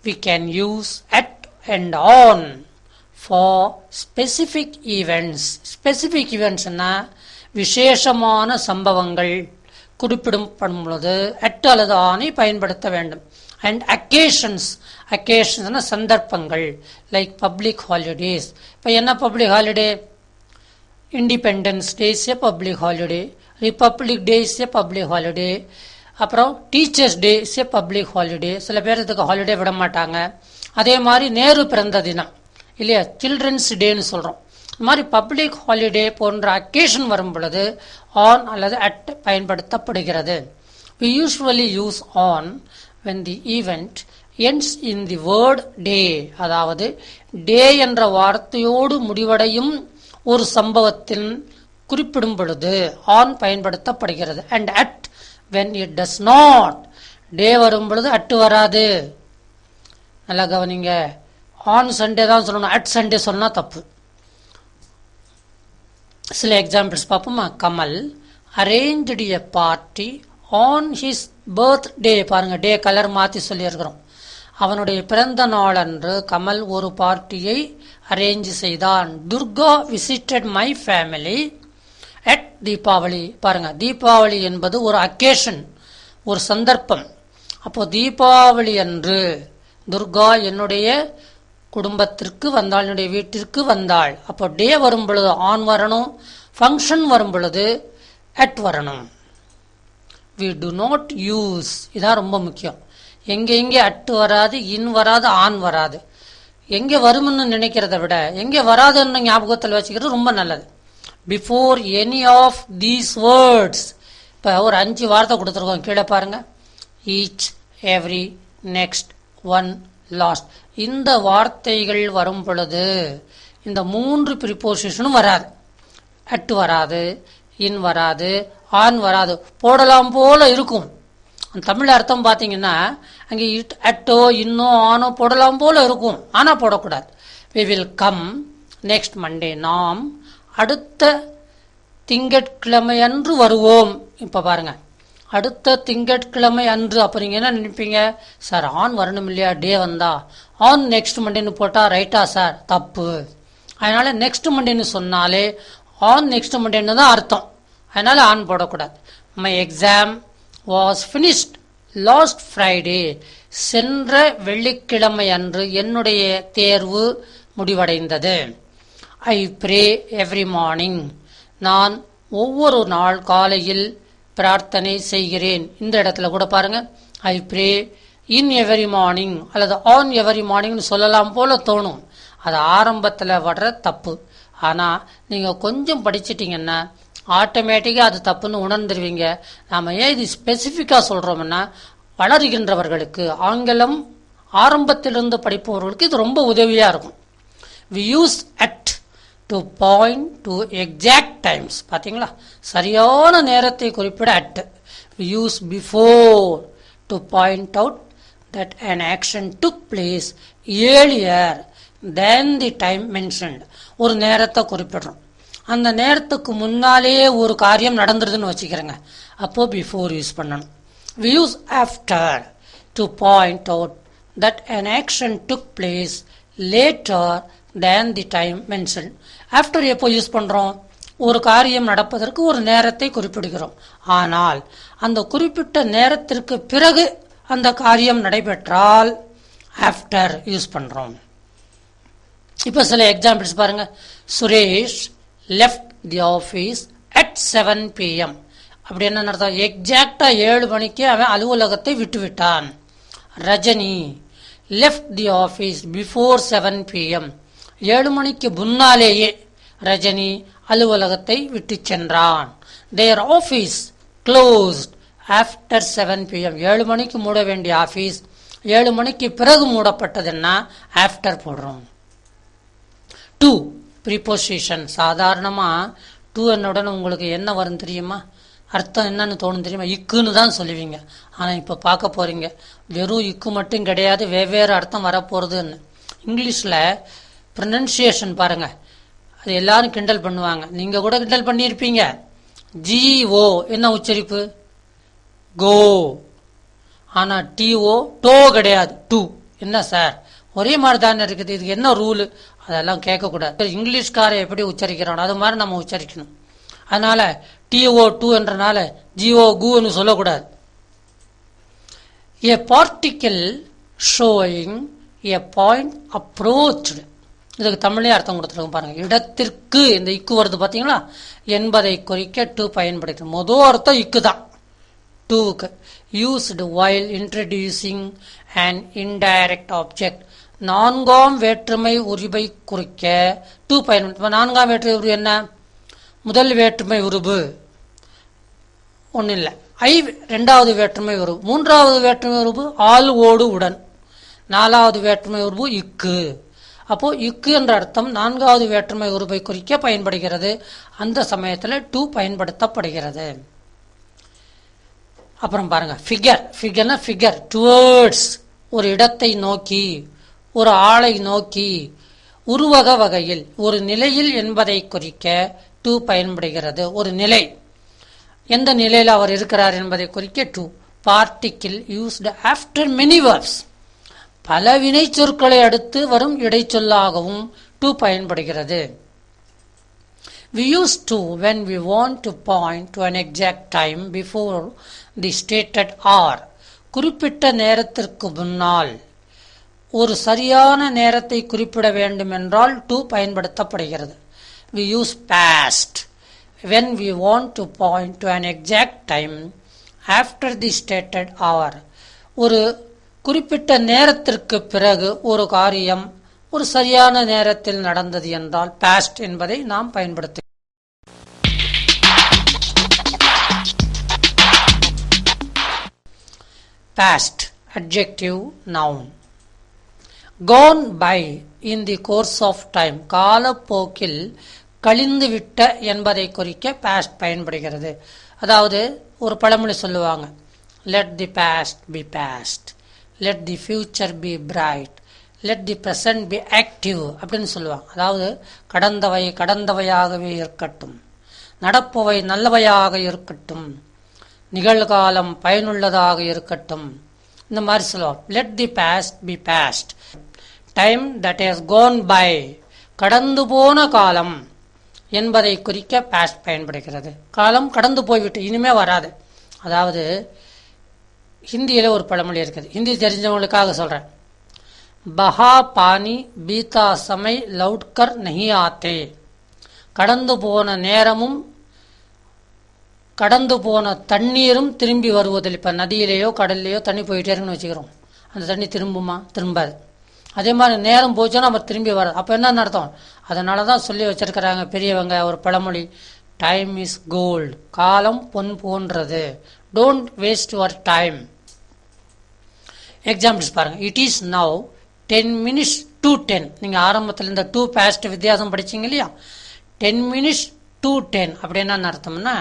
We can use at and on for specific events. Specific events விசேஷமான சம்பவங்கள் குறிப்பிடும் பொழுது at அல்லது on பயன்படுத்த வேண்டும். and occasions, சந்தர்ப்பங்கள், like public holidays. இப்போ என்ன public holiday? Independence day is a public holiday, republic day is a public holiday, அப்புறம் teachers day is a public holiday. சில பேர் இதுக்கு ஹாலிடே விட மாட்டாங்க. அதே மாதிரி நேரு பிறந்த தினம் இல்லையா, சில்ட்ரன்ஸ் டேன்னு சொல்கிறோம். இந்த மாதிரி பப்ளிக் ஹாலிடே போன்ற அக்கேஷன் வரும் பொழுது on அல்லது at பயன்படுத்தப்படுகிறது. We usually use on when the event ends in the word day. அதாவது டே என்ற வார்த்தையோடு முடிவடையும் ஒரு சம்பவத்தின் குறிப்பிடும் பொழுது on பயன்படுத்தப்படுகிறது. and at when it does not. டே வரும் பொழுது at வராது. நல்லா கவனிங்க. on Sunday தான் சொல்லணும், at Sunday சொன்னா தப்பு. சில எக்ஸாம்பிள்ஸ் பார்ப்போமா? Kamal arranged a party on his birthday. பாருங்க, டே கலர் மாற்றி சொல்லியிருக்கிறோம். அவனுடைய பிறந்த நாள் அன்று கமல் ஒரு பார்ட்டியை அரேஞ்ச் செய்தான். Durga visited my family at Deepavali. பாருங்க, தீபாவளி என்பது ஒரு அக்கேஷன், ஒரு சந்தர்ப்பம். அப்போ தீபாவளி அன்று துர்கா என்னுடைய குடும்பத்திற்கு வந்தாள், என்னுடைய வீட்டிற்கு வந்தாள். அப்போ டே வரும் பொழுது ஆன் வரணும், ஃபங்க்ஷன் வரும் பொழுது அட் வரணும். we do not use, இதான் ரொம்ப முக்கியம். எங்கே அட் வராது, இன் வராது, ஆன் வராது. எங்கே வரும்னு நினைக்கிறத விட எங்கே வராதுன்னு ஞாபகத்தில் வச்சுக்கிறது ரொம்ப நல்லது. Before any of these words, இப்போ ஒரு 5 வார்த்தை கொடுத்துருக்கோம், கீழே பாருங்க. Each, every, next, one, last. இந்த வார்த்தைகள் வரும் பொழுது இந்த 3 ப்ரிபோசிஷனும் வராது. அட் வராது, இன் வராது, ஆன் வராது. போடலாம் போல இருக்கும். தமிழ் அர்த்தம் பார்த்தீங்கன்னா அங்கே அட்டோ இன்னோ ஆனோ போடலாம் போல இருக்கும், ஆனால் போடக்கூடாது. we will come next Monday, நாம் அடுத்த திங்கட்கிழமை அன்று வருவோம். இப்போ பாருங்க, அடுத்த திங்கட்கிழமை அன்று. அப்போ நீங்கள் என்ன நினைப்பீங்க, சார் ஆன் வரணும் இல்லையா, டே வந்தா ஆன் நெக்ஸ்ட் மண்டேன்னு போட்டால் ரைட்டா சார்? தப்பு. அதனால நெக்ஸ்ட் மண்டேன்னு சொன்னாலே ஆன் நெக்ஸ்ட் மண்டேன்னு தான் அர்த்தம், அதனால ஆன் போடக்கூடாது. My exam was finished last Friday, சென்ற வெள்ளிக்கிழமை அன்று என்னுடைய தேர்வு முடிவடைந்தது. ஐ ப்ரே எவ்ரி மார்னிங், நான் ஒவ்வொரு நாள் காலையில் பிரார்த்தனை செய்கிறேன். இந்த இடத்துல கூட பாருங்க, I pray in every morning அல்லது ஆன் எவரி மார்னிங்னு சொல்லலாம் போல தோணும். அது ஆரம்பத்தில் வர்ற தப்பு. ஆனால் நீங்கள் கொஞ்சம் படிச்சிட்டிங்கன்னா ஆட்டோமேட்டிக்காக அது தப்புன்னு உணர்ந்துருவீங்க. நாம் ஏன் இது ஸ்பெசிஃபிக்காக சொல்கிறோம்னா, வளர்கின்றவர்களுக்கு, ஆங்கிலம் ஆரம்பத்திலிருந்து படிப்பவர்களுக்கு இது ரொம்ப உதவியாக இருக்கும். we use at to point to exact times. பார்த்தீங்களா, சரியான நேரத்தை குறிப்பிட at. we use before to point out that an action took place earlier than the time mentioned. ஒரு நேரத்தை குறிப்பிடுறோம், அந்த நேரத்துக்கு முன்னாலே ஒரு காரியம் நடந்துருதுன்னு வச்சுக்கிறேங்க, அப்போ பிஃபோர் யூஸ் பண்ணணும். we use after to point out that an action took place later than the time mentioned. after எப்போ யூஸ் பண்றோம், ஒரு காரியம் நடப்பதற்கு ஒரு நேரத்தை குறிப்பிடுகிறோம், ஆனால் அந்த குறிப்பிட்ட நேரத்திற்கு பிறகு அந்த காரியம் நடைபெற்றால் ஆஃப்டர் யூஸ் பண்றோம். இப்போ சில எக்ஸாம்பிள்ஸ் பாருங்க. Suresh left the office at 7 p.m. அப்படி என்ன அர்த்தம், எக்ஸாக்டா 7 மணிக்கு அவன் அலுவலகத்தை விட்டுவிட்டான். Rajini left the office before 7 p.m. 7 மணிக்கு முன்னாலேயே ரஜினி அலுவலகத்தை விட்டு சென்றான். their office closed after 7 p.m. 7 மணிக்கு மூட வேண்டிய ஆபீஸ் 7 மணிக்கு பிறகு மூடப்பட்டதுன்னா ஆஃப்டர் போடுறோம். டு ப்ரிபோசிஷன், சாதாரணமா டு என்னுடன் உங்களுக்கு என்ன வரும் தெரியுமா, அர்த்தம் என்னன்னு தோணும் தெரியுமா, இக்குன்னு தான் சொல்லுவீங்க. ஆனா இப்ப பார்க்க போறீங்க, வெறும் இக்கு மட்டும் கிடையாது, வெவ்வேறு அர்த்தம் வரப்போறதுன்னு. இங்கிலீஷ்ல ப்ரொனன்சியேஷன் பாருங்க, அது எல்லாரும் கிண்டல் பண்ணுவாங்க, நீங்க கூட கிண்டல் பண்ணியிருப்பீங்க. ஜிஓ என்ன உச்சரிப்பு, கோ. ஆனா டிஓ டோ கிடையாது, டூ. என்ன சார் ஒரே மாதிரி தானே இருக்குது, இதுக்கு என்ன ரூலு, அதெல்லாம் கேட்கக்கூடாது. இங்கிலீஷ்காரை எப்படி உச்சரிக்கிறோம் அது மாதிரி நம்ம உச்சரிக்கணும். அதனால டிஓ டூ என்றனால ஜிஓ கூன்னு சொல்லக்கூடாது. ஏ பார்ட்டிக்கல் ஷோயிங் ஏ பாயிண்ட் அப்ரோச்டு, இதுக்கு தமிழே அர்த்தம் கொடுத்துருக்கோம் பாருங்க. இடத்திற்கு இந்த இக்கு வருது பாத்தீங்களா, என்பதை குறிக்க டு பயன்படுத்தும். முதல் அர்த்தம் இக்கு தான் டூவுக்கு. Used while introducing and indirect object, 4ஆம் வேற்றுமை உருபை குறிக்க டு பயன்படுத்தும். 4ஆம் வேற்றுமை உருவு என்ன, முதல் வேற்றுமை உருபு ஒன்னும் இல்லை, ஐ 2வது வேற்றுமை உருவு, 3வது வேற்றுமை உருவு ஆல் ஓடு உடன், 4வது வேற்றுமை உருவு இக்கு. அப்போ இக்கு என்ற அர்த்தம் 4வது வேற்றுமை உருவை குறிக்க பயன்படுகிறது. அந்த சமயத்தில் டு பயன்படுத்தப்படுகிறது. அப்புறம் பாருங்க, ஃபிகர். ஃபிகர்னா ஃபிகர் டுவர்ட்ஸ், ஒரு இடத்தை நோக்கி, ஒரு ஆளை நோக்கி, உருவக வகையில், ஒரு நிலையில் என்பதை குறிக்க டு பயன்படுகிறது. ஒரு நிலை, எந்த நிலையில் அவர் இருக்கிறார் என்பதை குறிக்க to. Particle used after many verbs, பல வினை சொற்களை அடுத்து வரும் இடைச்சொல்லாகவும் டு பயன்படுகிறது. We use to when we want to point to an exact time before the stated hour. குறிப்பிட்ட நேரத்திற்கு முன்னால் ஒரு சரியான நேரத்தை குறிப்பிட வேண்டும் என்றால் to பயன்படுத்தப்படுகிறது. We use past when we want to point to an exact time after the stated hour. ஒரு குறிப்பிட்ட நேரத்திற்கு பிறகு ஒரு காரியம் ஒரு சரியான நேரத்தில் நடந்தது என்றால் past என்பதை நாம் பயன்படுத்துகிறோம். Past adjective noun. Gone by in the course of time. காலப்போக்கில் கழிந்துவிட்ட என்பதை குறிக்க past பயன்படுகிறது. அதாவது ஒரு பழமொழி சொல்லுவாங்க, let the past be past, let the future be bright, let the present be active அப்படின்னு சொல்லுவாங்க. அதாவது கடந்தவை கடந்தவையாகவே இருக்கட்டும், நடப்பவை நல்லவையாக இருக்கட்டும், நிகழ்காலம் பயனுள்ளதாக இருக்கட்டும், இந்த மாதிரி சொல்லுவாங்க. let the past be past. time that has gone by, கடந்து போன காலம் என்பதை குறிக்க past பயன்படுகிறது. காலம் கடந்து போய்விட்டு இனிமே வராது. அதாவது ஹிந்தியில் ஒரு பழமொழி இருக்குது, ஹிந்தி தெரிஞ்சவங்களுக்காக சொல்றேன். பஹா பானி பீதா சமை லவுட்கர் நஹி ஆத்தே. கடந்து போன நேரமும் கடந்து போன தண்ணீரும் திரும்பி வருவதில். இப்போ நதியிலேயோ கடல்லையோ தண்ணி போயிட்டே இருக்குன்னு வச்சுக்கிறோம், அந்த தண்ணி திரும்புமா? திரும்பாது. அதே மாதிரி நேரம் போச்சுன்னா நம்ம திரும்பி வராது. அப்போ என்ன அர்த்தம்? அதனால தான் சொல்லி வச்சிருக்கிறாங்க பெரியவங்க ஒரு பழமொழி, டைம் இஸ் கோல்டு, காலம் பொன் போன்றது, don't waste your time. Examples பாருங்க. It is now 10 minutes to 10. நீங்கள் ஆரம்பத்தில் இந்த டூ பாஸ்ட் வித்தியாசம் படிச்சிங்க இல்லையா? 10 minutes to 10 அப்படி என்ன அர்த்தம்னா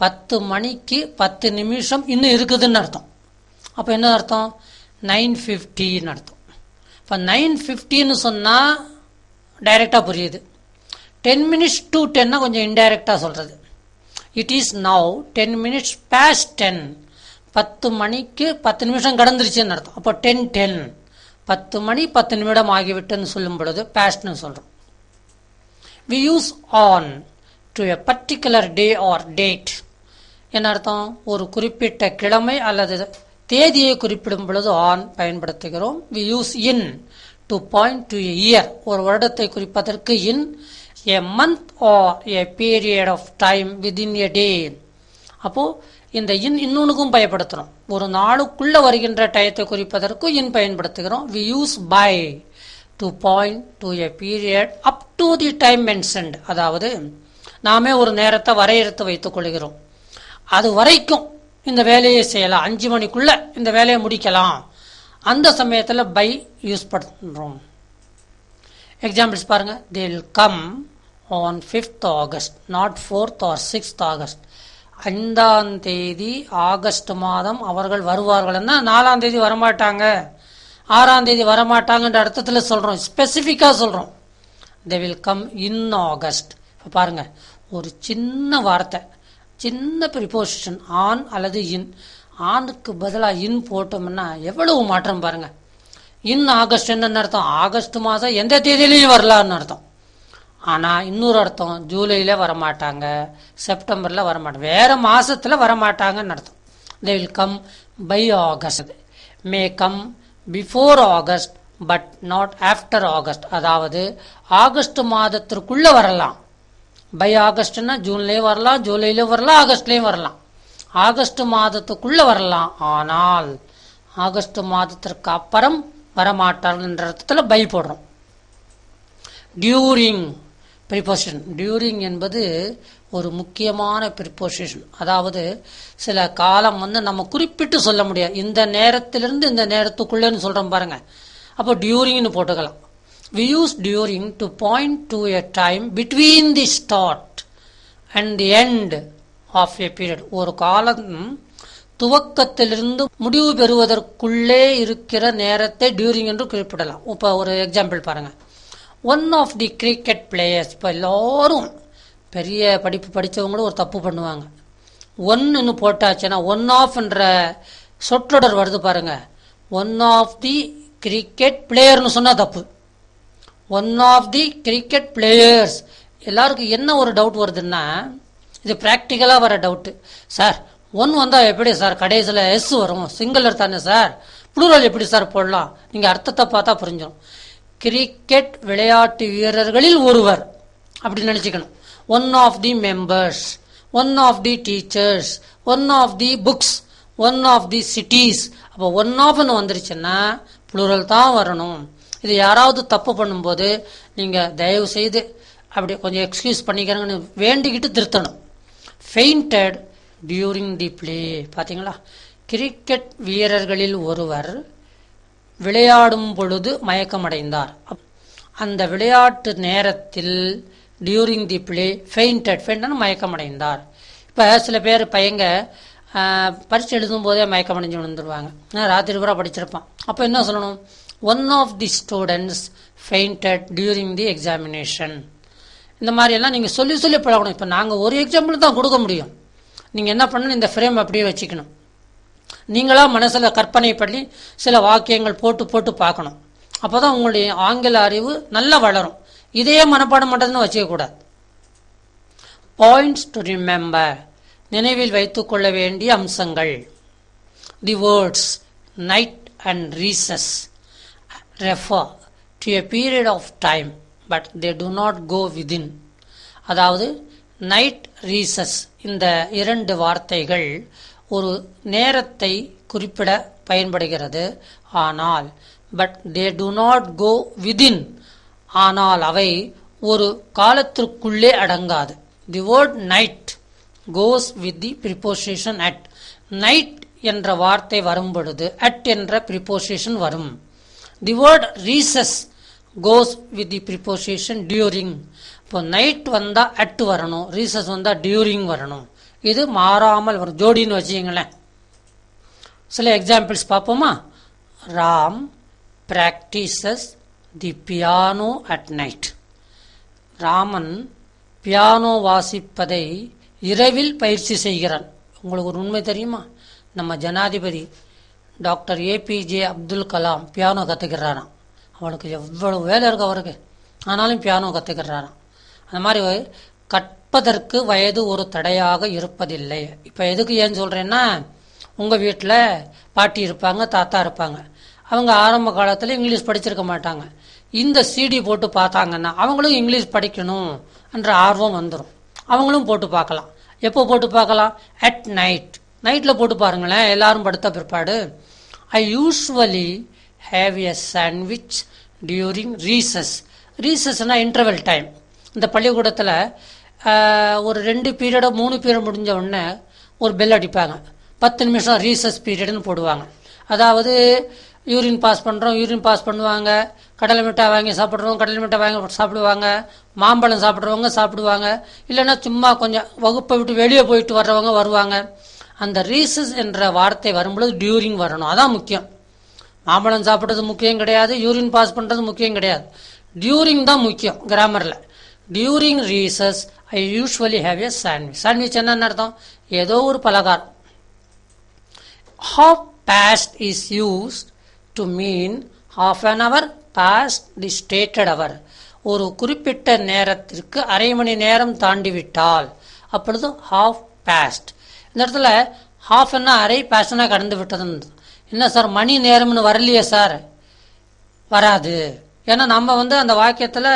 10 மணிக்கு 10 நிமிஷம் இன்னும் இருக்குதுன்னு அர்த்தம். அப்போ என்ன அர்த்தம்? 9:50 அர்த்தம். இப்போ 9:50 சொன்னால் டைரெக்டாக புரியுது. 10 minutes to 10 கொஞ்சம் இன்டைரக்டாக சொல்கிறது. It is now 10 minutes past 10. 10 மணிக்கு 10 நிமிஷம் கடந்துருச்சுன்னு அர்த்தம். அப்போ 10:10, 10 மணி 10 நிமிடம் ஆகிவிட்டுன்னு சொல்லும் பொழுது பாஸ்ட்னு சொல்கிறோம். We use on to a particular day or date. என்ன அர்த்தம்? ஒரு குறிப்பிட்ட கிழமை அல்லது தேதியை குறிப்பிடும் பொழுது ஆன் பயன்படுத்துகிறோம். We use in to point to a year. ஒரு வருடத்தை குறிப்பதற்கு in. A month or a period of time within a day. அப்போது இந்த இன்னொன்னுக்கும் பயன்படுத்துகிறோம். ஒரு நாளுக்குள்ள வருகின்ற டயத்தை குறிப்பதற்கு இன் பயன்படுத்துகிறோம். We use by to point to a period up to the time mentioned. அதாவது நாமே ஒரு நேரத்தை வரையறுத்து வைத்துக் கொள்கிறோம், அது வரைக்கும் இந்த வேலையை செய்யலாம், 5 மணிக்குள்ள இந்த வேலையை முடிக்கலாம், அந்த சமயத்தில் பை யூஸ் பண்ணுறோம். எக்ஸாம்பிள்ஸ் பாருங்க. தே will come on 5th August, not 4th or 6th August. 5ஆம் தேதி ஆகஸ்ட் மாதம் அவர்கள் வருவார்கள்னா 4ஆம் தேதி வரமாட்டாங்க, 6ஆம் தேதி வரமாட்டாங்கன்ற அர்த்தத்தில் சொல்கிறோம், ஸ்பெசிஃபிக்காக சொல்கிறோம். தே வில் கம் இன் ஆகஸ்ட். இப்போ பாருங்க, ஒரு சின்ன வார்த்தை, சின்ன ப்ரிப்போசிஷன் ஆன் அல்லது இன். ஆனுக்கு பதிலாக இன் போட்டோம்னா எவ்வளவு மாற்றம் பாருங்க. இன் ஆகஸ்ட் என்னன்னு அர்த்தம்? ஆகஸ்ட் மாதம் எந்த தேதியிலையும் வரலான்னு அர்த்தம். ஆனால் இன்னொரு அர்த்தம், ஜூலையில் வரமாட்டாங்க, செப்டம்பரில் வரமாட்டாங்க, வேறு மாதத்தில் வரமாட்டாங்கன்னு அர்த்தம். They will come by August. May come before August but not after August. அதாவது ஆகஸ்ட் மாதத்திற்குள்ளே வரலாம். பை ஆகஸ்ட்னா ஜூன்லேயும் வரலாம், ஜூலையிலையும் வரலாம், ஆகஸ்ட்லேயும் வரலாம். ஆகஸ்ட் மாதத்துக்குள்ளே வரலாம், ஆனால் ஆகஸ்ட் மாதத்திற்கு அப்புறம் வரமாட்டார்கள் என்ற அர்த்தத்தில் பை போடுறோம். During preposition. டியூரிங் என்பது ஒரு முக்கியமான ப்ரிப்போசிஷன். அதாவது சில காலம் நம்ம குறிப்பிட்டு சொல்ல முடியாது, இந்த நேரத்திலிருந்து இந்த நேரத்துக்குள்ளேன்னு சொல்கிறோம் பாருங்க, அப்போ டியூரிங்னு போட்டுக்கலாம். We use during to point to a time between the start and the end of a period. ஒரு காலம் துவக்கத்திலிருந்து முடிவு பெறுவதற்குள்ளே இருக்கிற நேரத்தை டியூரிங் என்று குறிப்பிடலாம். இப்போ ஒரு எக்ஸாம்பிள் பாருங்க. One of the cricket players. இப்போ எல்லோரும் பெரிய படிப்பு படித்தவங்களும் ஒரு தப்பு பண்ணுவாங்க. ஒன்னு போட்டாச்சுன்னா ஒன் ஆஃப்ன்ற சொற்றொடர் வருது பாருங்க. ஒன் ஆஃப் தி கிரிக்கெட் பிளேயர்னு சொன்னால் தப்பு. One of the cricket players எல்லாருக்கும் என்ன ஒரு டவுட் வருதுன்னா, இது ப்ராக்டிக்கலாக வர டவுட்டு. சார் 1 வந்தால் எப்படி சார் கடைசியில் எஸ் வரும், சிங்குலர் தானே சார், ப்ளூரல் எப்படி சார் போடலாம்? நீங்கள் அர்த்தத்தை பார்த்தா புரிஞ்சிடும். கிரிக்கெட் விளையாட்டு வீரர்களில் ஒருவர் அப்படி நினச்சிக்கணும். One of the members, one of the teachers, one of the books, one of the cities. அப்போ ஒன் ஆஃப்னு வந்துருச்சுன்னா ப்ளூரல் தான் வரணும். இது யாராவது தப்பு பண்ணும்போது நீங்கள் தயவு செய்து அப்படி கொஞ்சம் எக்ஸ்கியூஸ் பண்ணிக்கிறங்கன்னு வேண்டிக்கிட்டு திருத்தணும். Fainted during the play. பார்த்தீங்களா, கிரிக்கெட் வீரர்களில் ஒருவர் விளையாடும் பொழுது மயக்கமடைந்தார். அந்த விளையாட்டு நேரத்தில் டியூரிங் தி பிளே ஃபெயிண்டட் மயக்கமடைந்தார். இப்போ சில பேர் பையங்க பரீட்சை எழுதும் போதே மயக்கமடைஞ்சு விழுந்துருவாங்க. ராத்திரி பூரா படிச்சிருப்பான். அப்போ என்ன சொல்லணும்? One of the students fainted during the examination. இந்த மாதிரியெல்லாம் நீங்கள் சொல்லி சொல்லி பழகணும். இப்போ நாங்கள் ஒரு எக்ஸாம்பிள் தான் கொடுக்க முடியும். நீங்கள் என்ன பண்ணணும், இந்த ஃப்ரேம் அப்படியே வச்சுக்கணும். நீங்களாக மனசில் கற்பனை பண்ணி சில வாக்கியங்கள் போட்டு போட்டு பார்க்கணும். அப்போ தான் உங்களுடைய ஆங்கில அறிவு நல்லா வளரும். இதையே மனப்பாடம் பண்ணுறதுன்னு வச்சுக்கக்கூடாது. பாயிண்ட்ஸ் டு ரிமெம்பர், நினைவில் வைத்துக்கொள்ள வேண்டிய அம்சங்கள். The words night and recess refer to a period of time but they do not go within. அதாவது நைட், ரீசஸ் இந்த 2 வார்த்தைகள் ஒரு நேரத்தை குறிப்பிட பயன்படுகிறது. ஆனால் but they do not go within, ஆனால் அவை ஒரு காலத்திற்குள்ளே அடங்காது. The word night goes with the preposition at. Night என்ற வார்த்தை வரும் பொழுது அட் என்ற ப்ரிபோசிஷன் வரும். The word recess goes with the preposition during. இப்போ நைட் வந்தால் அட் வரணும், ரீசஸ் வந்தால் டியூரிங் வரணும். இது மாறாமல் வரும், ஜோடின்னு வச்சுங்களேன். சில எக்ஸாம்பிள்ஸ் பார்ப்போமா? Ram practises the piano at night. Raman piano வாசிப்பதை இரவில் பயிற்சி செய்கிறான். உங்களுக்கு ஒரு உண்மை தெரியுமா? நம்ம ஜனாதிபதி டாக்டர் ஏபிஜே அப்துல் கலாம் பியானோ கற்றுக்கிறாராம். அவனுக்கு எவ்வளவு வேலை இருக்கு அவருக்கு, ஆனாலும் பியானோ கற்றுக்கிறாராம். அந்த மாதிரி கற்பதற்கு வயது ஒரு தடையாக இருப்பதில்லை. இப்போ எதுக்கு ஏன்னு சொல்கிறேன்னா, உங்கள் வீட்டில் பாட்டி இருப்பாங்க, தாத்தா இருப்பாங்க. அவங்க ஆரம்ப காலத்தில் இங்கிலீஷ் படிச்சிருக்க மாட்டாங்க. இந்த சிடி போட்டு பார்த்தாங்கன்னா அவங்களும் இங்கிலீஷ் படிக்கணும் என்ற ஆர்வம் வந்துடும். அவங்களும் போட்டு பார்க்கலாம். எப்போ போட்டு பார்க்கலாம்? At night. நைட்டில் போட்டு பாருங்களேன், எல்லாரும் படுத்த பிற்பாடு. I usually have a sandwich during recess. ரீசஸ்னால் இன்டர்வல் டைம். இந்த பள்ளிக்கூடத்தில் ஒரு 2 பீரியடோ 3 பீரியட் முடிஞ்ச உடனே ஒரு பெல் அடிப்பாங்க. 10 நிமிஷம் ரீசஸ் பீரியட்னு போடுவாங்க. அதாவது யூரின் பாஸ் பண்ணுறோம், யூரின் பாஸ் பண்ணுவாங்க. கடலை மிட்டாய் வாங்கி சாப்பிட்றோம், கடலை மிட்டாய் வாங்கி சாப்பிடுவாங்க. மாம்பழம் சாப்பிட்றவங்க சாப்பிடுவாங்க. இல்லைன்னா சும்மா கொஞ்சம் வகுப்பை விட்டு வெளியே போயிட்டு வர்றவங்க வருவாங்க. அந்த ரீசஸ் என்ற வார்த்தை வரும்பொழுது டியூரிங் வரணும். அதான் முக்கியம். மாம்பழம் சாப்பிட்றது முக்கியம் கிடையாது, யூரின் பாஸ் பண்ணுறது முக்கியம் கிடையாது. டியூரிங் தான் முக்கியம் கிராமரில். During recess I usually have a sandwich. Sandwich என்னன்னு அர்த்தம்? ஏதோ ஒரு பலகாரம். half past is used to mean half an hour past the stated hour. ஒரு குறிப்பிட்ட நேரத்திற்கு அரை மணி நேரம் தாண்டிவிட்டால் அப்பொழுது half past. இந்த இடத்துல half என்ன, அரை, pastனா கடந்து விட்டது. என்ன சார் மணி நேரம்னு வரலையே சார்? வராது. ஏன்னா நம்ம அந்த வாக்கியத்தில்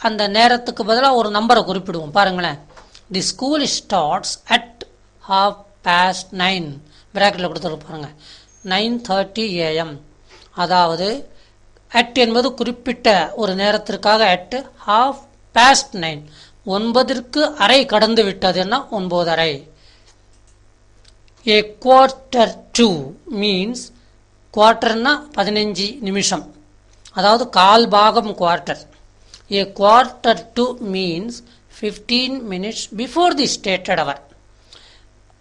அந்த நேரத்துக்கு பதிலாக ஒரு நம்பரை குறிப்பிடுவோம். பாருங்களேன், தி ஸ்கூல் ஸ்டார்ட்ஸ் அட் 9:30. பிராக்கெட்டில் கொடுத்துருக்கு பாருங்க, 9:30 AM. அதாவது அட் என்பது குறிப்பிட்ட ஒரு நேரத்திற்காக அட். 9:30 9ற்கு அரை கடந்து விட்டதுன்னா 9:30. A quarter to means குவார்டர்னா 15 நிமிஷம், அதாவது கால் பாகம் quarter. A quarter to means 15 minutes before the stated hour.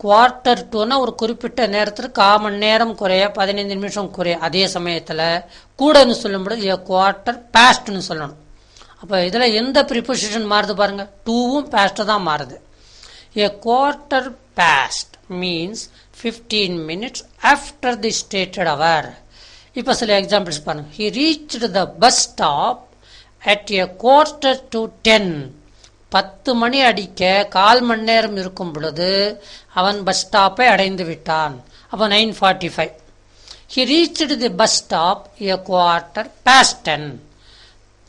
Quarter டூனா ஒரு குறிப்பிட்ட நேரத்திற்கு 1/4 மணி நேரம் குறைய, 15 நிமிஷம் குறைய. அதே சமயத்தில் கூடன்னு சொல்லும்போது a quarter pastன்னு சொல்லணும். அப்போ இதில் எந்த ப்ரிபோசிஷன் மாறுது பாருங்க, டூவும் பாஸ்ட் தான் மாறுது. A quarter past means 15 minutes after the stated hour. இப்போ சில எக்ஸாம்பிள்ஸ் பாருங்க. He reached the bus stop at a 9:45. 10 மணி அடிக்க 1/4 மணி நேரம் இருக்கும் பொழுது அவன் பஸ் ஸ்டாப்பை அடைந்து விட்டான். அப்போ 9:45. He reached the bus stop a quarter past 10.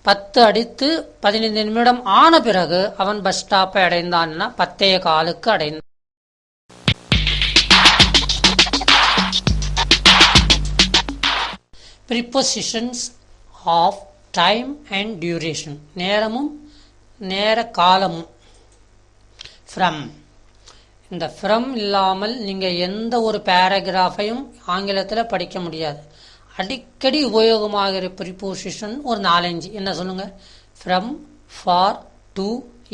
10 அடித்து 15 நிமிடம் ஆன பிறகு அவன் பஸ் ஸ்டாப்பை அடைந்தான்னா 10:15க்கு அடைந்தான். Prepositions of time and duration. நேரமும் நேர காலமும். From. இந்த from இல்லாமல் நீங்கள் எந்த ஒரு பேராகிராஃபையும் ஆங்கிலத்தில் படிக்க முடியாது. அடிக்கடி உபயோகமாகிற ப்ரிப்போசிஷன் ஒரு 4-5 என்ன சொல்லுங்க? From, for, to,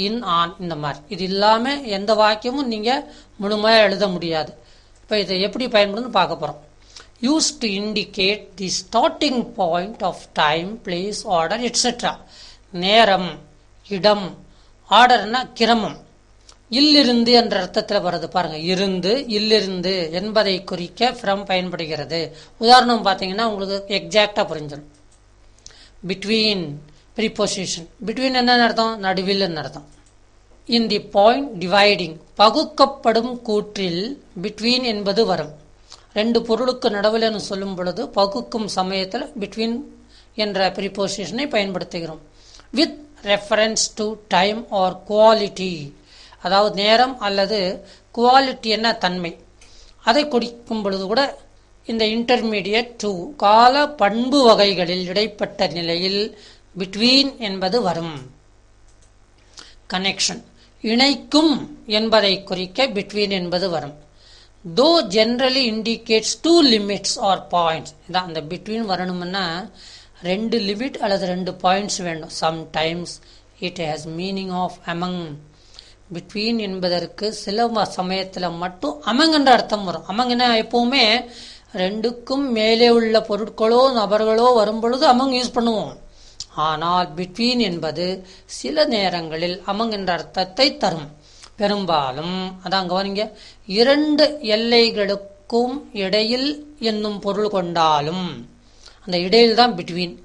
in, on, இந்த மாதிரி. இது இல்லாமல் எந்த வாக்கியமும் நீங்கள் முழுமையாக எழுத முடியாது. இப்போ இதை எப்படி பயன்படுன்னு பார்க்க போகிறோம். Use to indicate the starting point of time, place, order, etcetera. நேரம், இடம், ஆர்டர்னா கிரமம். இல்லிருந்து என்ற அர்த்தத்தில் வருது பாருங்க. இருந்து, இல்லிருந்து என்பதை குறிக்க ஃப்ரம் பயன்படுகிறது. உதாரணம் பார்த்தீங்கன்னா உங்களுக்கு எக்ஸாக்டா புரிஞ்சிடும். Between preposition. பிட்வீன் என்ன அர்த்தம்? நடுவில் அர்த்தம். இன் தி பாயிண்ட் டிவைடிங், பகுக்கப்படும் கூற்றில் பிட்வீன் என்பது வரும். ரெண்டு பொருளுக்கு நடுவில் சொல்லும் பொழுது பகுக்கும் சமயத்தில் பிட்வீன் என்ற ப்ரிபோசிஷனை பயன்படுத்துகிறோம். With reference to time or quality, அதாவது நேரம் அல்லது குவாலிட்டி என்ன தன்மை, அதை குறிக்கும் பொழுது கூட இந்த இன்டர்மீடியட் டு கால பண்பு வகைகளில் இடைப்பட்ட நிலையில் பிட்வீன் என்பது வரும். கனெக்ஷன், இணைக்கும் என்பதை குறிக்க பிட்வீன் என்பது வரும். Though generally indicates 2 limits or points. இதான் அந்த பிட்வீன் வரணும்னா 2 லிமிட் அல்லது 2 பாயிண்ட்ஸ் வேண்டும். Sometimes it has meaning of among. Between என்பதற்கு சில சமயத்தில் மட்டும் அமங் என்ற அர்த்தம் வரும். அமங்னா எப்பவுமே ரெண்டுக்கும் மேலே உள்ள பொருட்களோ நபர்களோ வரும் பொழுது அமங் யூஸ் பண்ணுவோம். ஆனால் பிட்வீன் என்பது சில நேரங்களில் அமங் என்ற அர்த்தத்தை தரும். பெரும்பாலும் அதான் கவனிங்க, 2 எல்லைகளுக்கும் இடையில் என்னும் பொருள் கொண்டாலும் அந்த இடையில் தான் பிட்வீன்.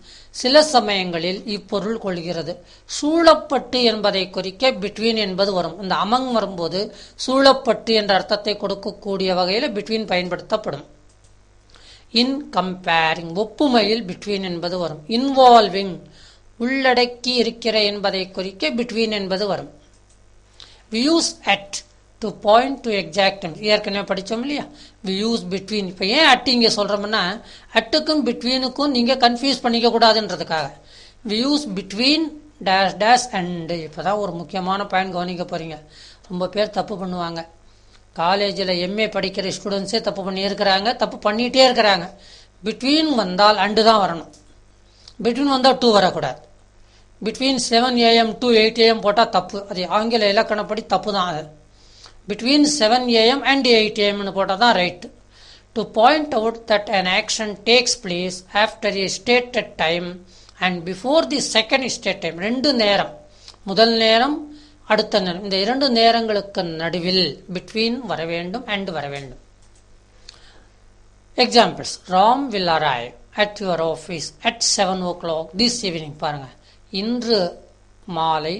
சில சமயங்களில் இப்பொருள் கொள்கிறது. சூழப்பட்டு என்பதை குறிக்க பிட்வீன் என்பது வரும். இந்த அமங் வரும்போது சூழப்பட்டு என்ற அர்த்தத்தை கொடுக்கக்கூடிய வகையில் பிட்வீன் பயன்படுத்தப்படும். இன் கம்பேரிங், ஒப்புமையில் பிட்வீன் என்பது வரும். இன்வால்விங், உள்ளடக்கி இருக்கிற என்பதை குறிக்க பிட்வீன் என்பது வரும். We use at to point to exact terms. ஏற்கனவே படித்தோம் இல்லையா? we use between. இப்போ ஏன் அட் இங்கே சொல்கிறோம்னா அட்டுக்கும் பிட்வீனுக்கும் நீங்கள் கன்ஃபியூஸ் பண்ணிக்க கூடாதுன்றதுக்காக we use between dash dash and. இப்போ தான் ஒரு முக்கியமான பாயிண்ட் கவனிக்க போகிறீங்க. ரொம்ப பேர் தப்பு பண்ணுவாங்க. காலேஜில் எம்ஏ படிக்கிற ஸ்டூடெண்ட்ஸே தப்பு பண்ணியிருக்கிறாங்க, தப்பு பண்ணிகிட்டே இருக்கிறாங்க. பிட்வீன் வந்தால் அண்டு தான் வரணும். பிட்வீன் வந்தால் 2 வரக்கூடாது. பிட்வீன் 7 AM to 8 AM போட்டால் தப்பு. அது ஆங்கில இலக்கணப்படி தப்பு தான். அது பிட்வீன் 7 AM and 8 AM போட்டால் தான் right. To point out that an action takes place after a stated time and before the second stated time. 2 நேரம், முதல் நேரம் அடுத்த நேரம், இந்த 2 நேரங்களுக்கு நடுவில் பிட்வீன் வர வேண்டும் and வர வேண்டும். Examples. Ram will arrive at your office at 7 o'clock this evening. பாருங்க, இன்று மாலை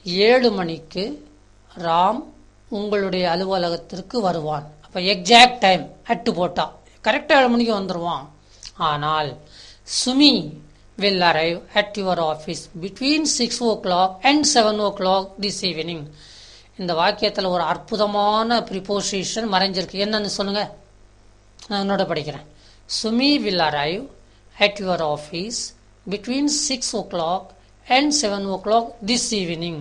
7 மணிக்கு ராம் உங்களுடைய அலுவலகத்திற்கு வருவான். அப்போ எக்ஸாக்ட் டைம் அட்டு போட்டா கரெக்டாக 7 மணிக்கு வந்துடுவான். ஆனால் Sumi will arrive at your office between 6 o'clock and 7 o'clock this evening. இந்த வாக்கியத்தில் ஒரு அற்புதமான ப்ரிபோசிஷன் மறைஞ்சிருக்கு. என்னன்னு சொல்லுங்க, நான் என்னோட படிக்கிறேன். Sumi will arrive at your office between 6 o'clock and 7 o'clock this evening.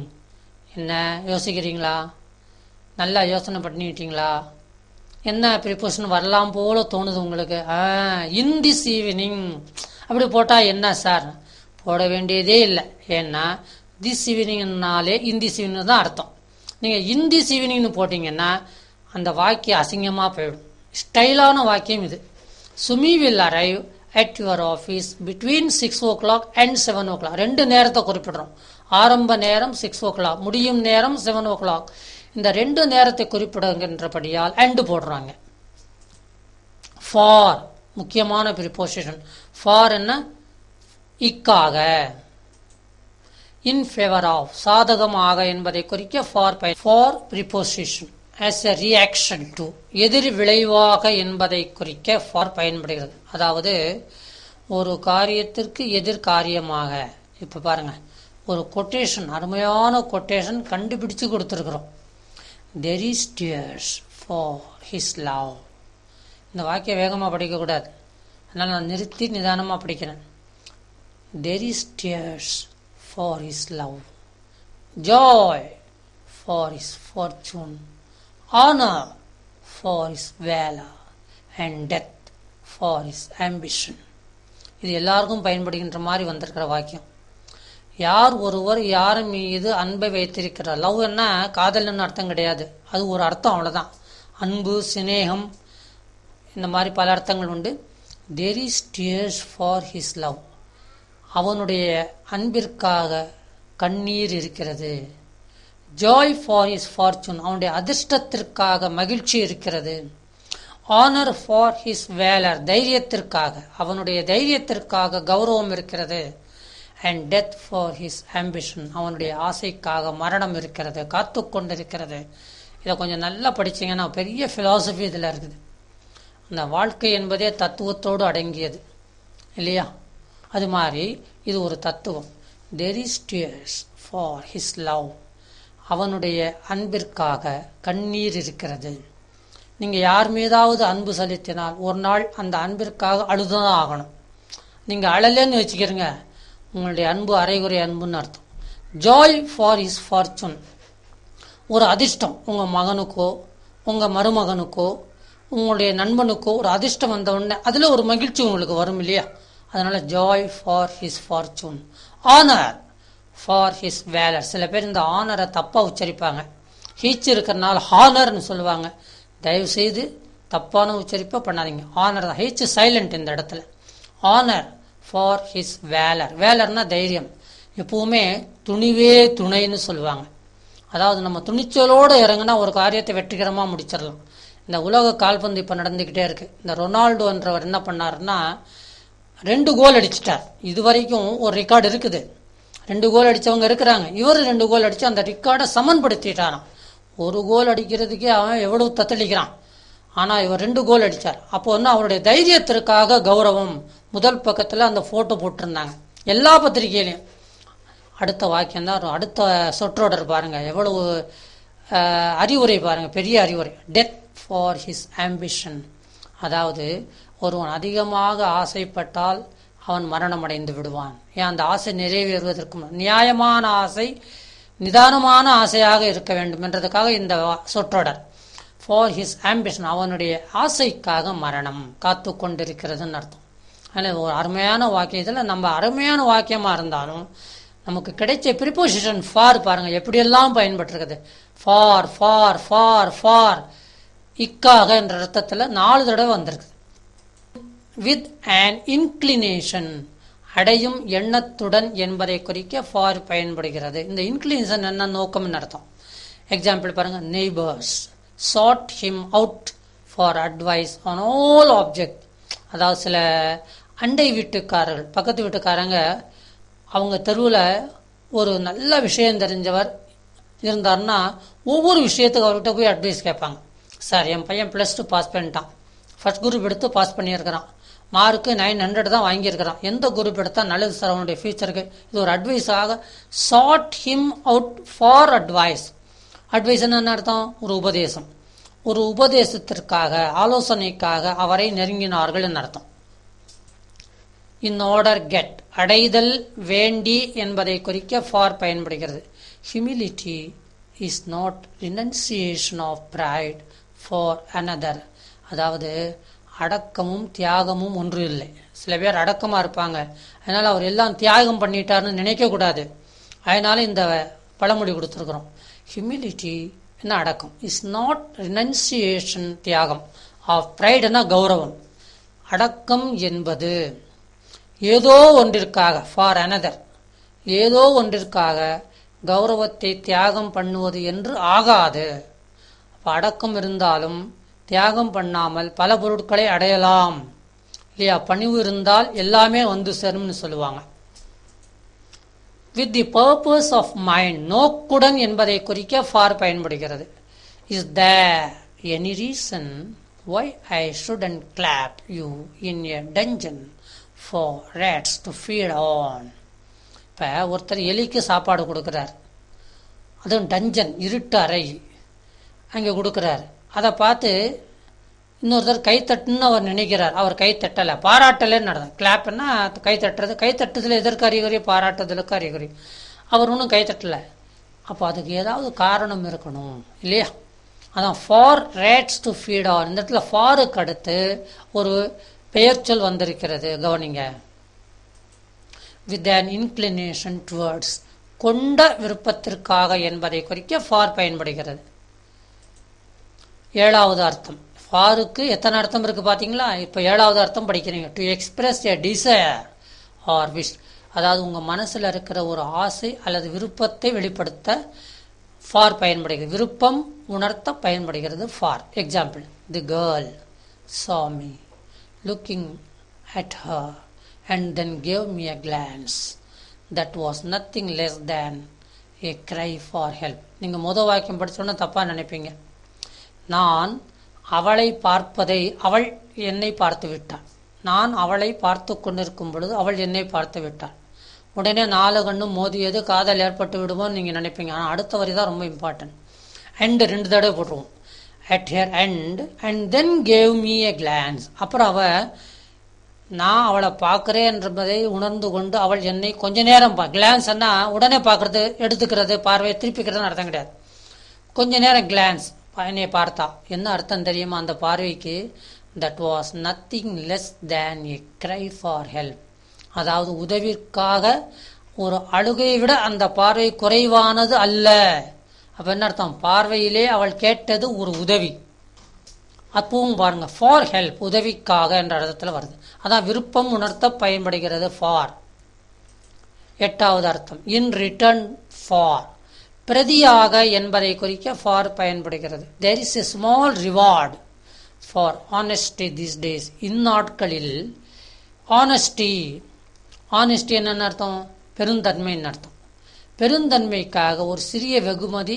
என்ன யோசிக்கிறீங்களா? நல்லா யோசனை பண்ணிட்டீங்களா? என்ன ப்ரிப்போஷன் வரலாம் போல தோணுது உங்களுக்கு? இன் திஸ் ஈவினிங் அப்படி போட்டால் என்ன சார்? போட வேண்டியதே இல்லை. ஏன்னா திஸ் ஈவினிங்னாலே இன் திஸ் ஈவினிங் தான் அர்த்தம். நீங்கள் இன் திஸ் ஈவினிங்னு போட்டிங்கன்னா அந்த வாக்கியம் அசிங்கமாக போயிடும். ஸ்டைலான வாக்கியம் இது. Sumi will arrive at your office between 6 o'clock and 7 o'clock. 2 நேரத்தை குறிப்பிடுறோம். ஆரம்ப நேரம் 6 o'clock, முடியும் நேரம் 7 o'clock. இந்த 2 நேரத்தை குறிப்பிடுகின்றபடியால் and போடுறாங்க. ஃபார் முக்கியமான ப்ரிபோசிஷன். ஃபார் என்ன? இக்காக. இன் ஃபேவர் ஆஃப் சாதகமாக என்பதை குறிக்க for preposition as a reaction to எதிர் விளைவாக என்பதை குறிக்க ஃபார் பயன்படுகிறது. அதாவது ஒரு காரியத்திற்கு எதிர் காரியமாக. இப்ப பாருங்க, ஒரு கொட்டேஷன், அருமையான கொட்டேஷன் கண்டுபிடிச்சு கொடுத்துருக்குறோம். there is tears for his love. இந்த வாக்கியம் வேகமாக படிக்கக்கூடாது, அதனால நான் நிறுத்தி நிதானமாக படிக்கிறேன். there is tears for his love, joy for his fortune, honor for his valor, and death for his ambition. இது எல்லாருக்கும் பயன்படுகின்ற மாதிரி வந்திருக்கிற வாக்கியம். யார் ஒருவர் யார் மீது அன்பை வைத்திருக்கிறார். லவ் என்ன காதல்னு அர்த்தம் கிடையாது, அது ஒரு அர்த்தம், அவ்வளோதான். அன்பு, சிநேகம், இந்த மாதிரி பல அர்த்தங்கள் உண்டு. there is tears for his love, அவனுடைய அன்பிற்காக கண்ணீர் இருக்கிறது. joy for his fortune, அவனுடைய அதிர்ஷ்டத்திற்காக மகிழ்ச்சி இருக்கிறது. honor for his valor, தைரியத்திற்காக, அவனுடைய தைரியத்திற்காக கௌரவம் இருக்கிறது. and death for his ambition, அவனுடைய ஆசைக்காக மரணம் இருக்கிறது, காத்து கொண்டிருக்கிறது. இதை கொஞ்சம் நல்லா படிச்சீங்கன்னா பெரிய பிலாசபி இதில் இருக்குது. அந்த வாழ்க்கை என்பதே தத்துவத்தோடு அடங்கியது இல்லையா? அது மாதிரி இது ஒரு தத்துவம். there is tears for his love, அவனுடைய அன்பிற்காக கண்ணீர் இருக்கிறது. நீங்க யார் மீதாவது அன்பு செலுத்தினால் ஒரு நாள் அந்த அன்பிற்காக அழுதுதான் ஆகணும். நீங்க அழலன்னு வச்சுக்கிறீங்க, உங்களுடைய அன்பு அரைகுறை அன்புன்னு அர்த்தம். ஜாய் ஃபார் ஹிஸ் ஃபார்ச்சூன், ஒரு அதிர்ஷ்டம், உங்க மகனுக்கோ உங்க மருமகனுக்கோ உங்களுடைய நண்பனுக்கோ ஒரு அதிர்ஷ்டம் வந்த உடனே அதுல ஒரு மகிழ்ச்சி உங்களுக்கு வரும் இல்லையா? அதனால joy for his fortune. Honour for his valour. சில பேர் இந்த ஆனரை தப்பா உச்சரிப்பாங்க, ஹீச் இருக்கிறனால ஹானர்னு சொல்லுவாங்க. தயவு செய்து தப்பான உச்சரிப்பை பண்ணாதீங்க. ஆனர் தான், ஹீச் சைலண்ட் இந்த இடத்துல. Honour for his valour. வேலர்னா தைரியம். எப்பவுமே துணிவே துணைன்னு சொல்லுவாங்க. அதாவது நம்ம துணிச்சலோடு இறங்கினா ஒரு காரியத்தை வெற்றிகரமாக முடிச்சிடலாம். இந்த உலக கால்பந்து இப்போ நடந்துக்கிட்டே இருக்கு. இந்த ரொனால்டோன்றவர் என்ன பண்ணாருன்னா 2 கோல் அடிச்சிட்டார். இது வரைக்கும் ஒரு ரெக்கார்டு இருக்குது, 2 கோல் அடித்தவங்க இருக்கிறாங்க. இவர் 2 கோல் அடித்து அந்த ரெக்கார்டை சமன்படுத்திட்டாராம். 1 கோல் அடிக்கிறதுக்கே அவன் எவ்வளவு தத்தளிக்கிறான், ஆனால் இவர் 2 கோல் அடித்தார். அப்போ வந்து அவருடைய தைரியத்திற்காக கௌரவம். முதல் பக்கத்தில் அந்த ஃபோட்டோ போட்டிருந்தாங்க எல்லா பத்திரிகையிலையும். அடுத்த வாக்கியம் தான், அடுத்த சொற்றொடர் பாருங்க, எவ்வளவு அறிவுரை பாருங்க, பெரிய அறிவுரை. டெத் ஃபார் ஹிஸ் ஆம்பிஷன், அதாவது ஒருவன் அதிகமாக ஆசைப்பட்டால் அவன் மரணம் அடைந்து விடுவான். ஏன்? அந்த ஆசை நிறைவேறுவதற்கு நியாயமான ஆசை, நிதானமான ஆசையாக இருக்க வேண்டும் என்றதுக்காக இந்த சொற்றொடர். ஃபார் ஹிஸ் ஆம்பிஷன், அவனுடைய ஆசைக்காக மரணம் காத்து கொண்டிருக்கிறதுன்னு அர்த்தம். அதனால் ஒரு அருமையான வாக்கியம். இதில் நம்ம அருமையான வாக்கியமாக இருந்தாலும் நமக்கு கிடைச்ச ப்ரிபோசிஷன் ஃபார் பாருங்க எப்படியெல்லாம் பயன்பட்டிருக்குது. ஃபார் ஃபார் ஃபார் ஃபார், இக்காக என்ற அர்த்தத்தில் 4 தடவை வந்திருக்கு. வித் அண்ட் இன்க்ளினேஷன், அடையும் எண்ணத்துடன் என்பதை குறிக்க ஃபார் பயன்படுகிறது. இந்த இன்க்ளினேஷன் என்ன நோக்கம்னு அர்த்தம். எக்ஸாம்பிள் பாருங்க, neighbours sought him out for advice on all object. அதாவது சில அண்டை வீட்டுக்காரர்கள், பக்கத்து வீட்டுக்காரங்க, அவங்க தெருவில் ஒரு நல்ல விஷயம் தெரிஞ்சவர் இருந்தார்னா ஒவ்வொரு விஷயத்துக்கு அவர்கிட்ட போய் அட்வைஸ் கேட்பாங்க. சார், என் பையன் +2 பாஸ் பண்ணிட்டான், ஃபர்ஸ்ட் குரூப் எடுத்து பாஸ் பண்ணியிருக்கிறான், மார்க்கு 900 தான் வாங்கியிருக்கிறான், எந்த குரூப் எடுத்தால் நல்லது சார் அவனுடைய ஃபியூச்சருக்கு? இது ஒரு அட்வைஸாக sought him out for advice. Advice என்ன அர்த்தம்? ஒரு உபதேசம். ஒரு உபதேசத்திற்காக, ஆலோசனைக்காக அவரை நெருங்கினார்கள் என்று அர்த்தம். இன் ஆர்டர் கெட், அடைதல், வேண்டி என்பதை குறிக்க ஃபார் பயன்படுகிறது. Humility is not renunciation of pride for another. அதாவது அடக்கமும் தியாகமும் ஒன்று இல்லை. சில பேர் அடக்கமா இருப்பாங்க, அதனால அவர் எல்லாம் தியாகம் பண்ணிட்டாருன்னு நினைக்க கூடாது. அதனால இந்த பழமொழி கொடுத்துருக்குறோம். ஹியூமிலிட்டி என்ன அடக்கம், இஸ் நாட் ரினன்சியேஷன் தியாகம், ஆஃப் ப்ரைட்னா கௌரவம். அடக்கம் என்பது ஏதோ ஒன்றிற்காக, ஃபார் another, ஏதோ ஒன்றிற்காக கௌரவத்தை தியாகம் பண்ணுவது என்று ஆகாது. அடக்கம் இருந்தாலும் தியாகம் பண்ணாமல் பல பொருட்களை அடையலாம் இல்லையா? பணிவு இருந்தால் எல்லாமே வந்து சேரும்னு சொல்லுவாங்க. with the purpose of mind, நோக்குடன் என்பதை குறிக்க for பயன்படுகிறது. Is there any reason why I shouldn't clap you in a dungeon for rats to feed on? இப்போ ஒருத்தர் எலிக்கு சாப்பாடு கொடுக்குறார், அதுவும் டஞ்சன் இருட்டு அறை அங்கே கொடுக்குறார். அதை பார்த்து இன்னொருத்தர் கைத்தட்டுன்னு அவர் நினைக்கிறார், அவர் கை தட்டலை, பாராட்டலைன்னு நடந்தது. கிளாப்னா கை தட்டுறது, கை தட்டுதல் எதற்கு அறிகுறி, பாராட்டுதலுக்கு அறிகுறி. அவர் ஒன்றும் கை தட்டலை, அப்போ அதுக்கு ஏதாவது காரணம் இருக்கணும் இல்லையா? அதான் for rats to feed on. இந்த இடத்துல ஃபாருக்கு அடுத்து ஒரு பெயர்ச்சொல் வந்திருக்கிறது, கவனிங்க. வித் an inclination towards, கொண்ட விருப்பத்திற்காக என்பதை குறிக்க ஃபார் பயன்படுகிறது. ஏழாவது அர்த்தம். ஃபாருக்கு எத்தனை அர்த்தம் இருக்கு பார்த்தீங்களா? இப்போ ஏழாவது அர்த்தம் படிக்கிறீங்க. To express a desire or wish, அதாவது உங்கள் மனசில் இருக்கிற ஒரு ஆசை அல்லது விருப்பத்தை வெளிப்படுத்த ஃபார் பயன்படுகிறது. விருப்பம் உணர்த்த பயன்படுகிறது for. Example, the girl saw me looking at her and then gave me a glance that was nothing less than a cry for help. நீங்கள் முதல் வாக்கியம் படிச்சோன்னா தப்பாக நினைப்பீங்க. நான் அவளை பார்ப்பதை அவள் என்னை பார்த்து விட்டாள். நான் அவளை பார்த்து கொண்டிருக்கும் பொழுது அவள் என்னை பார்த்து விட்டாள். உடனே 4 கண்ணும் மோதியது, காதல் ஏற்பட்டு விடுமோன்னு நீங்கள் நினைப்பீங்க. ஆனால் அடுத்த வரி தான் ரொம்ப இம்பார்ட்டன்ட். அண்ட் 2 தடவை போட்டுருவோம். At her and then gave me a glance. அப்புறம் நான் அவளை பார்க்குறேன் என்பதை உணர்ந்து கொண்டு அவள் என்னை கொஞ்ச நேரம் கிளான்ஸ்னா உடனே பார்க்கறது, எடுத்துக்கிறது, பார்வையை திருப்பிக்கிறதுன்னு அர்த்தம் கிடையாது. கொஞ்ச நேரம் கிளான்ஸ், என்னை பார்த்தா. என்ன அர்த்தம் தெரியுமா அந்த பார்வைக்கு? That was nothing less than a cry for help. அதாவது உதவிற்காக ஒரு அழுகையை விட அந்த பார்வை குறைவானது அல்ல. அப்போ என்ன அர்த்தம்? பார்வையிலே அவள் கேட்டது ஒரு உதவி. அப்பவும் பாருங்க, ஃபார் ஹெல்ப், உதவிக்காக என்ற அர்த்தத்தில் வருது. அதான் விருப்பம் உணர்த்த பயன்படுகிறது ஃபார். 8வது அர்த்தம், இன் ரிட்டர்ன் ஃபார், பிரதியாக என்பதை குறிக்க ஃபார் பயன்படுகிறது. There is a small reward for honesty this days. இந்நாட்களில் ஆனஸ்டி என்னன்னு அர்த்தம்? பெருந்தன்மைன்னு அர்த்தம். பெருந்தன்மைக்காக ஒரு சிறிய வெகுமதி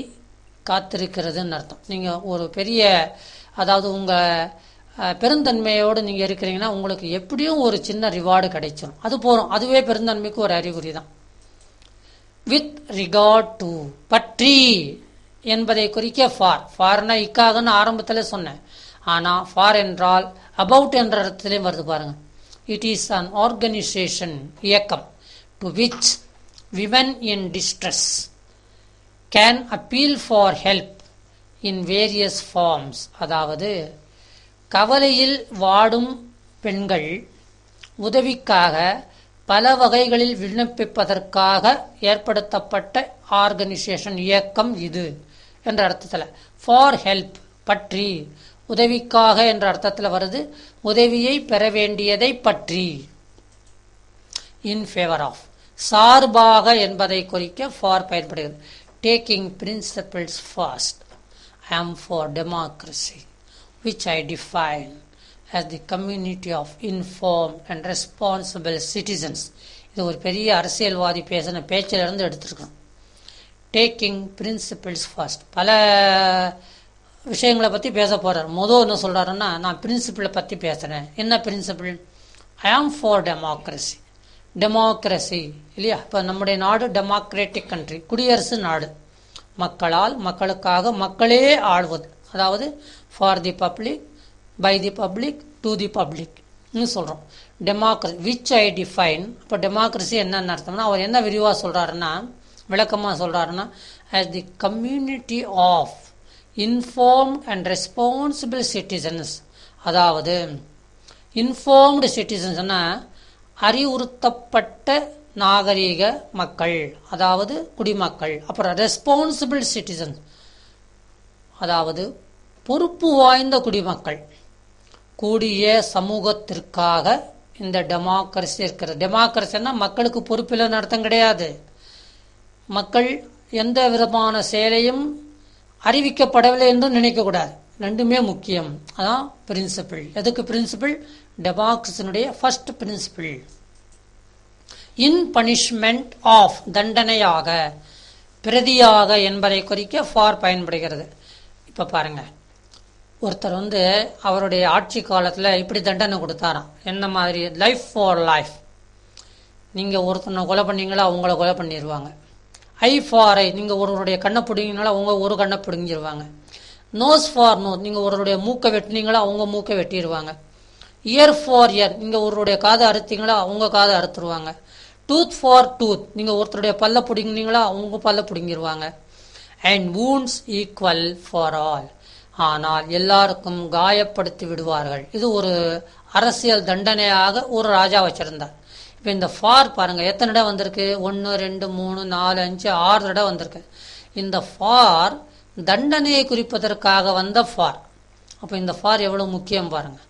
காத்திருக்கிறதுன்னு அர்த்தம். நீங்கள் ஒரு பெரிய, அதாவது உங்கள் பெருந்தன்மையோடு நீங்கள் இருக்கிறீங்கன்னா உங்களுக்கு எப்படியும் ஒரு சின்ன ரிவார்டு கிடைச்சிடும். அது போகிறோம், அதுவே பெருந்தன்மைக்கு ஒரு அறிகுறி தான். வித் ரிகார்ட் டு, பற்றி என்பதை குறிக்க ஃபார். ஃபார்னா இக்காகன்னு ஆரம்பத்தில் சொன்னேன், ஆனால் ஃபார் என்றால் அபவுட் என்ற இடத்துலையும் வருது பாருங்க. இட் இஸ் அன் ஆர்கனைசேஷன், இயக்கம், to which women in distress can appeal for help in various forms. அதாவது கவலையில் வாடும் பெண்கள் உதவிக்காக பல வகைகளில் விண்ணப்பிப்பதற்காக ஏற்படுத்தப்பட்ட ஆர்கனைசேஷன், இயக்கம் இது என்ற அர்த்தத்தில். ஃபார் ஹெல்ப், பற்றி, உதவிக்காக என்ற அர்த்தத்தில் வருது. உதவியை பெற வேண்டியதை பற்றி. இன் ஃபேவர் ஆஃப், சார்பாக என்பதை குறிக்க ஃபார் பயன்படுகிறது. Taking principles first. I am for democracy which I define as the community of informed and responsible citizens. இது ஒரு பெரிய அரசியல்வாதி பேசின பேச்சிலிருந்து எடுத்திருக்கோம். டேக்கிங் பிரின்சிபிள்ஸ் ஃபர்ஸ்ட், பல விஷயங்களை பற்றி பேச போகிறார். முதல் என்ன சொல்கிறாருன்னா, நான் பிரின்சிபிளை பற்றி பேசுகிறேன். என்ன principle? I am for democracy. Democracy இல்லையா? இப்போ நம்முடைய நாடு டெமோக்ராட்டிக் கண்ட்ரி, குடியரசு நாடு. மக்களால், மக்களுக்காக, மக்களே ஆள்வது. அதாவது for the public, by the public, to the public சொல்கிறோம். Democracy which I define. இப்போ டெமோக்ரஸி என்னென்ன அர்த்தம்னா, அவர் என்ன விரிவாக சொல்கிறாருன்னா, விளக்கமாக சொல்கிறாருன்னா, as the community of informed and responsible citizens. அதாவது இன்ஃபார்ம்டு சிட்டிசன்ஸ்னா அறிவுறுத்தப்பட்ட நாகரீக மக்கள், அதாவது குடிமக்கள். அப்புறம் ரெஸ்பான்சிபிள் சிட்டிசன்ஸ், அதாவது பொறுப்பு வாய்ந்த குடிமக்கள். கூடிய சமூகத்திற்காக இந்த டெமோக்ரஸி இருக்கிறது. டெமோக்ரஸின்னா மக்களுக்கு பொறுப்பில்லைன்னு அர்த்தம் கிடையாது. மக்கள் எந்த விதமான செயலையும் அறிவிக்கப்படவில்லை என்றும் நினைக்கக்கூடாது. ரெண்டுமே முக்கியம். அதான் பிரின்சிபிள். எதுக்கு பிரின்சிபிள்? டெமோக்ரஸினுடைய first principle. In punishment of தண்டனையாக, பிரதியாக என்பதை குறிக்க ஃபார் பயன்படுகிறது. இப்போ பாருங்க, ஒருத்தர் அவருடைய ஆட்சி காலத்தில் இப்படி தண்டனை கொடுத்தாராம். என்ன மாதிரி? Life for life. நீங்கள் ஒருத்தனை கொலை பண்ணீங்களா, அவங்கள கொலை பண்ணிடுவாங்க. ஐ ஃபார் ஐ, நீங்கள் ஒருவருடைய கண்ணை பிடிங்கினால அவங்க ஒரு கண்ணை பிடுங்கிடுவாங்க. நோஸ் ஃபார் நோஸ், நீங்கள் ஒருவருடைய மூக்கை வெட்டினீங்களா அவங்க மூக்கை வெட்டிடுவாங்க. இயர் ஃபார் இயர், நீங்கள் ஒருவருடைய காதை அறுத்தீங்களா அவங்க காதை அறுத்துருவாங்க. டூத் ஃபார் டூத், நீங்கள் ஒருத்தருடைய பல்ல பிடிங்கினீங்களா அவங்க பல்ல பிடுங்கிடுவாங்க. And wounds equal for all, ஆனால் எல்லாருக்கும் காயப்படுத்தி விடுவார்கள். இது ஒரு அரசியல் தண்டனையாக ஒரு ராஜா வச்சிருந்தார். இப்போ இந்த ஃபார் பாருங்க எத்தனை தடவை வந்திருக்கு? 1 2 3 4 5 6 தடவை வந்திருக்கு. இந்த ஃபார் தண்டனையை குறிப்பதற்காக வந்த ஃபார். அப்போ இந்த ஃபார் எவ்வளவு முக்கியம் பாருங்க.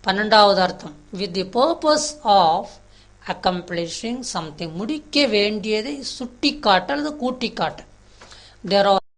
12வது அர்த்தம், with the purpose of accomplishing something, முடிக்க வேண்டியதை சுட்டி காட்ட அல்லது கூட்டி காட்ட. There are